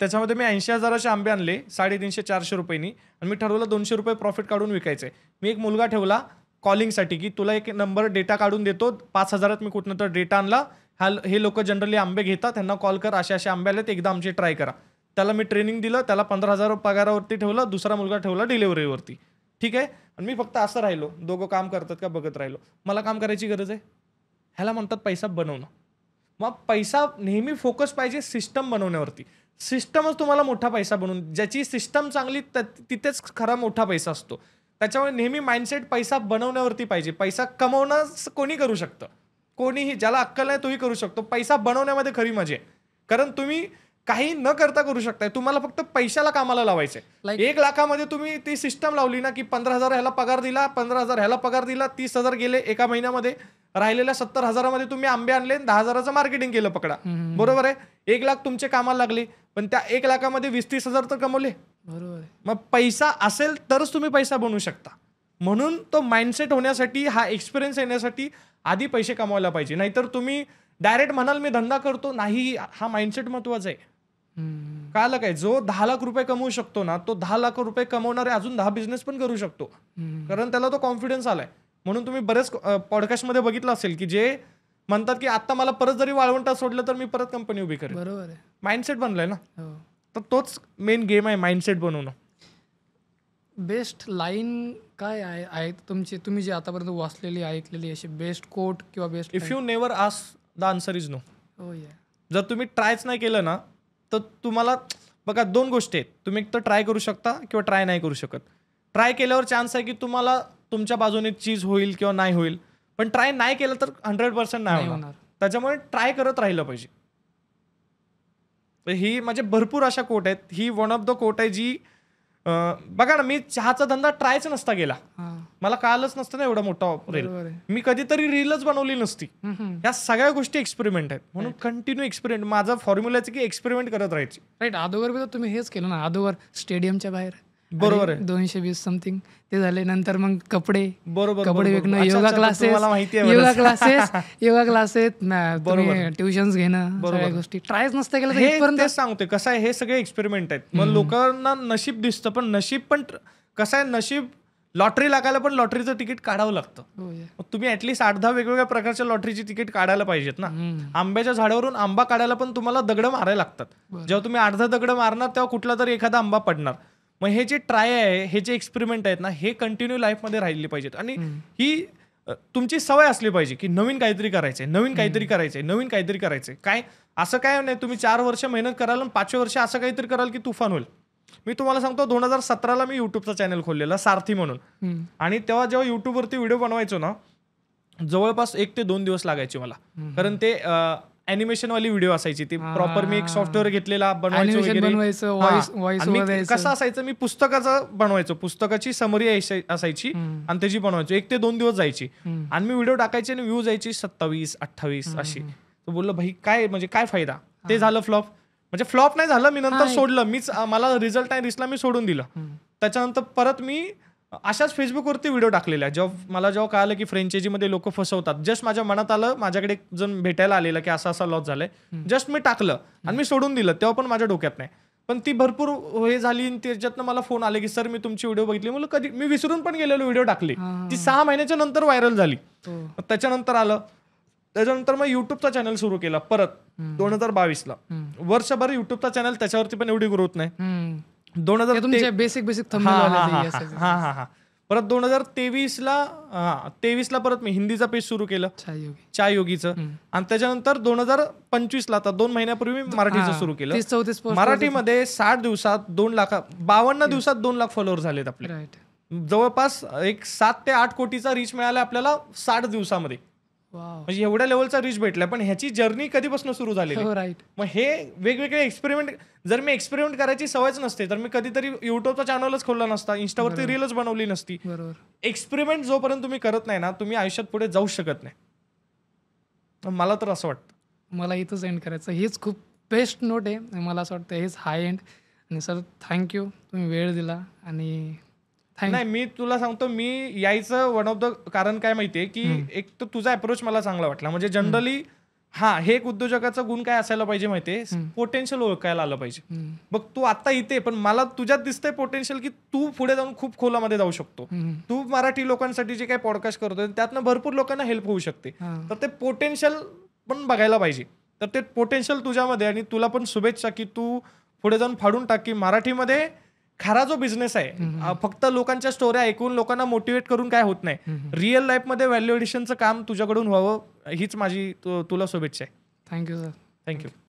त्याच्यामध्ये मी 80,000चे आंबे आणले 350-400 रुपयांनी, आणि मी ठरवलं 200 रुपये प्रॉफिट काढून विकायचंय. मी एक मुलगा ठेवला कॉलिंगसाठी की तुला एक नंबर डेटा काढून देतो, 5,000 मी कुठनं तर डेटा आणला, हे लोक जनरली आंबे घेतात, त्यांना कॉल कर, असे आंबे आले, एकदा आमचे ट्राय करा. त्याला मी ट्रेनिंग दिलं, त्याला 15,000 पगारावरती ठेवलं, दुसरा मुलगा ठेवला डिलिव्हरीवरती. ठीक आहे. आणि मी फक्त असं राहिलो, दोघं काम करतात का बघत राहिलो. मला काम करायची गरज आहे. ह्याला म्हणतात पैसा बनवणं. मग पैसा नेहमी फोकस पाहिजे सिस्टम बनवण्यावरती. सिस्टमच तुम्हाला मोठा पैसा बनवून, ज्याची सिस्टम चांगली तिथेच खरा मोठा पैसा असतो. त्याच्यामुळे नेहमी माइंडसेट पैसा बनवण्यावरती पाहिजे. पैसा कमवणं कोणी करू शकतं, कोणीही, ज्याला अक्कल नाही तोही करू शकतो. पैसा बनवण्यामध्ये खरी मजा आहे, कारण तुम्ही काही न करता करू शकताय. तुम्हाला फक्त पैशाला कामाला लावायचंय. 1 लाखामध्ये तुम्ही ती सिस्टम लावली ना की 15,000 ह्याला पगार दिला, 15,000 ह्याला पगार दिला, 30,000 गेले एका महिन्यामध्ये. राहिलेल्या 70,000 तुम्ही आंबे आणले, 10,000चं मार्केटिंग केलं, पकडा. बरोबर आहे. 1 लाख तुमचे कामाला लागले, पण त्या 1 लाखामध्ये 20-30,000 तर कमवले. बरोबर. मग पैसा असेल तरच तुम्ही पैसा बनवू शकता. म्हणून तो माइंडसेट होण्यासाठी, हा एक्सपिरियन्स येण्यासाठी आधी पैसे कमवायला पाहिजे. नाहीतर तुम्ही डायरेक्ट म्हणाल मी धंदा करतो, नाही. हा माइंडसेट महत्वाचा आहे. कळलं काय. जो 10 लाख रुपये कमवू शकतो ना, तो 10 लाख रुपये कमवणारे अजून 10 बिझनेस पण करू शकतो, कारण त्याला तो कॉन्फिडन्स आलाय. म्हणून तुम्ही बरेच पॉडकास्टमध्ये बघितलं असेल की जे म्हणतात की आता मला परत जरी वाळवंटात सोडलं तर मी परत कंपनी उभी करेन. बरोबर आहे. माइंडसेट बनलाय ना. तर तोच मेन गेम आहे, माइंडसेट बनवणं. बेस्ट लाईन काय आहे तुमची, तुम्ही जे आतापर्यंत वाचलेली ऐकलेली अशी बेस्ट कोट किंवा best? If you never ask the answer is no. जर तुम्ही ट्रायच नाही केलं ना तर तुम्हाला बघा 2 गोष्टी आहेत, तुम्ही एक तर ट्राय करू शकता किंवा ट्राय नाही करू शकत. ट्राय केल्यावर चान्स आहे की तुम्हाला तुमच्या बाजूने चीज होईल किंवा नाही होईल, पण ट्राय नाही केलं तर 100% नाही होणार. त्याच्यामुळे ट्राय करत राहिलं पाहिजे. ही म्हणजे भरपूर अशा कोट आहेत. ही वन ऑफ द कोट आहे जी बघा ना, मी चहाचा धंदा ट्रायच नसता गेला, मला कळालंच नसतं ना एवढा मोठा रील, मी कधीतरी रीलच बनवली नसती. या सगळ्या गोष्टी एक्सपेरिमेंट आहेत, म्हणून कंटिन्यू एक्सपेरिमेंट. माझा फॉर्म्युला आहे की एक्सपेरिमेंट करत राहायची. राईट. अगोदर तुम्ही हेच केलं ना, अगोदर स्टेडियमच्या बाहेर. बरोबर आहे. 220 समथिंग ते झाले. नंतर मग कपडे बरोबर विकणं, योगा क्लासेस, ट्युशन्स घेणं, सगळ्या गोष्टी ट्रायच नसतं केलं. हे सांगतोय कसं आहे, हे सगळे एक्सपेरिमेंट आहेत. मग लोकांना नशीब दिसतं, पण नशीब पण कसं आहे, नशीब लॉटरी लागायला पण लॉटरीचं तिकीट काढावं लागतं. तुम्ही ऍटलीस्ट 8-10 वेगवेगळ्या प्रकारच्या लॉटरीची तिकीट काढायला पाहिजेत ना. आंब्याच्या झाडावरून आंबा काढायला पण तुम्हाला दगड मारायला लागतात. जेव्हा तुम्ही 8-10 दगड मारणार तेव्हा कुठला तरी एखादा आंबा पडणार. मग हे जे ट्राय आहे, हे जे एक्सपेरिमेंट आहेत ना, हे कंटिन्यू लाईफमध्ये राहिले पाहिजेत. आणि ही तुमची सवय असली पाहिजे की नवीन काहीतरी करायचंय, नवीन काहीतरी करायचंय, नवीन काहीतरी करायचंय. काय असं काय नाही, तुम्ही 4 वर्ष मेहनत कराल आणि 5व्या वर्ष असं काहीतरी कराल की तुफान होईल. मी तुम्हाला सांगतो, 2017ला मी युट्यूबचा चॅनल खोललेला सारथी म्हणून. आणि तेव्हा जेव्हा युट्यूबवरती व्हिडिओ बनवायचो ना, जवळपास 1 ते 2 दिवस लागायचे मला. कारण ते ॲनिमेशन वाली व्हिडिओ असायची, ती प्रॉपर मी एक सॉफ्टवेअर घेतलेला बनवायचो वगैरे. कसं असायचं, मी पुस्तकाचं बनवायचो, पुस्तकाची समरी असायची आणि त्याची बनवायचो. 1 ते 2 दिवस जायची आणि मी व्हिडिओ टाकायचे आणि व्ह्यूज यायची 27-28 अशी. तो बोललो भाई काय म्हणजे काय फायदा. ते झालं फ्लॉप. म्हणजे फ्लॉप नाही झालं, मी नंतर सोडलं. मला रिझल्ट नाही दिसला, मी सोडून दिलं. त्याच्यानंतर परत मी अशाच फेसबुकवरती व्हिडिओ टाकलेला. जेव्हा कळालं की फ्रँचायझीमध्ये लोक फसवतात, जस्ट माझ्या मनात आलं, माझ्याकडे एक जण भेटायला आलेला की असा लॉस झालाय, जस्ट मी टाकलं आणि मी सोडून दिलं. तेव्हा पण माझ्या डोक्यात नाही, पण ती भरपूर हे झाली आणि त्याच्यातनं मला फोन आले की सर मी तुमची व्हिडिओ बघितली. म्हणलं कधी, मी विसरून पण गेलेलो व्हिडिओ टाकली. ती 6 महिन्याच्या नंतर व्हायरल झाली. त्याच्यानंतर मग युट्यूबचा चॅनल सुरू केला परत 2022ला. वर्षभर युट्यूबचा चॅनल, त्याच्यावरती पण एवढी ग्रोथ नाही. 2000 बेसिक परत 2023ला परत मी हिंदीचा पेज सुरू केलं, चाय योगीचं. आणि त्याच्यानंतर 2025ला, आता 2 महिन्यापूर्वी मराठीचं सुरू केलं. मराठीमध्ये 60 दिवसात 2 लाख, 52 दिवसात 2 लाख फॉलोअर झालेत आपले. जवळपास एक 7 ते 8 कोटीचा रीच मिळाला आपल्याला 60 दिवसामध्ये. म्हणजे एवढ्या लेवलचा रीच भेटला. पण ह्याची जर्नी कधीपासून सुरू झाली. मग हे वेगवेगळे एक्सपेरिमेंट, जर मी एक्सपेरिमेंट करायची सवयच नसते तर मी कधीतरी युट्यूबचा चॅनलच खोलला नसता, इन्स्टावरती रीलच बनवली नसती. एक्सपेरिमेंट जोपर्यंत तुम्ही करत नाही ना, तुम्ही आयुष्यात पुढे जाऊ शकत नाही. मला तर असं वाटतं. मला इथंच एंड करायचं. हेच खूप बेस्ट नोट आहे. मला असं वाटतं हेच हाय एंड. आणि सर थँक्यू, तुम्ही वेळ दिला. आणि नाही, मी तुला सांगतो, मी यायचं वन ऑफ द कारण काय माहितीये की एक तर तुझा अप्रोच मला चांगला वाटला. म्हणजे जनरली हे एक उद्योजकाचा गुण काय असायला पाहिजे माहितीये, पोटेन्शियल ओळखायला आलं पाहिजे. बघ तू आता इथे, पण मला तुझ्यात दिसतंय पोटेन्शियल की तू पुढे जाऊन खूप खोलामध्ये जाऊ शकतो. तू मराठी लोकांसाठी जे काही पॉडकास्ट करतोय त्यातनं भरपूर लोकांना हेल्प होऊ शकते. तर ते पोटेन्शियल पण बघायला पाहिजे. तर ते पोटेन्शियल तुझ्यामध्ये, आणि तुला पण शुभेच्छा की तू पुढे जाऊन फाडून टाक की मराठीमध्ये खरा जो बिझनेस आहे, फक्त लोकांच्या स्टोऱ्या ऐकून लोकांना मोटिवेट करून काय होत नाही. रिअल लाईफमध्ये व्हॅल्यू एडिशनचं काम तुझ्याकडून व्हावं, हीच माझी तुला शुभेच्छा आहे. Thank you sir. थँक्यू.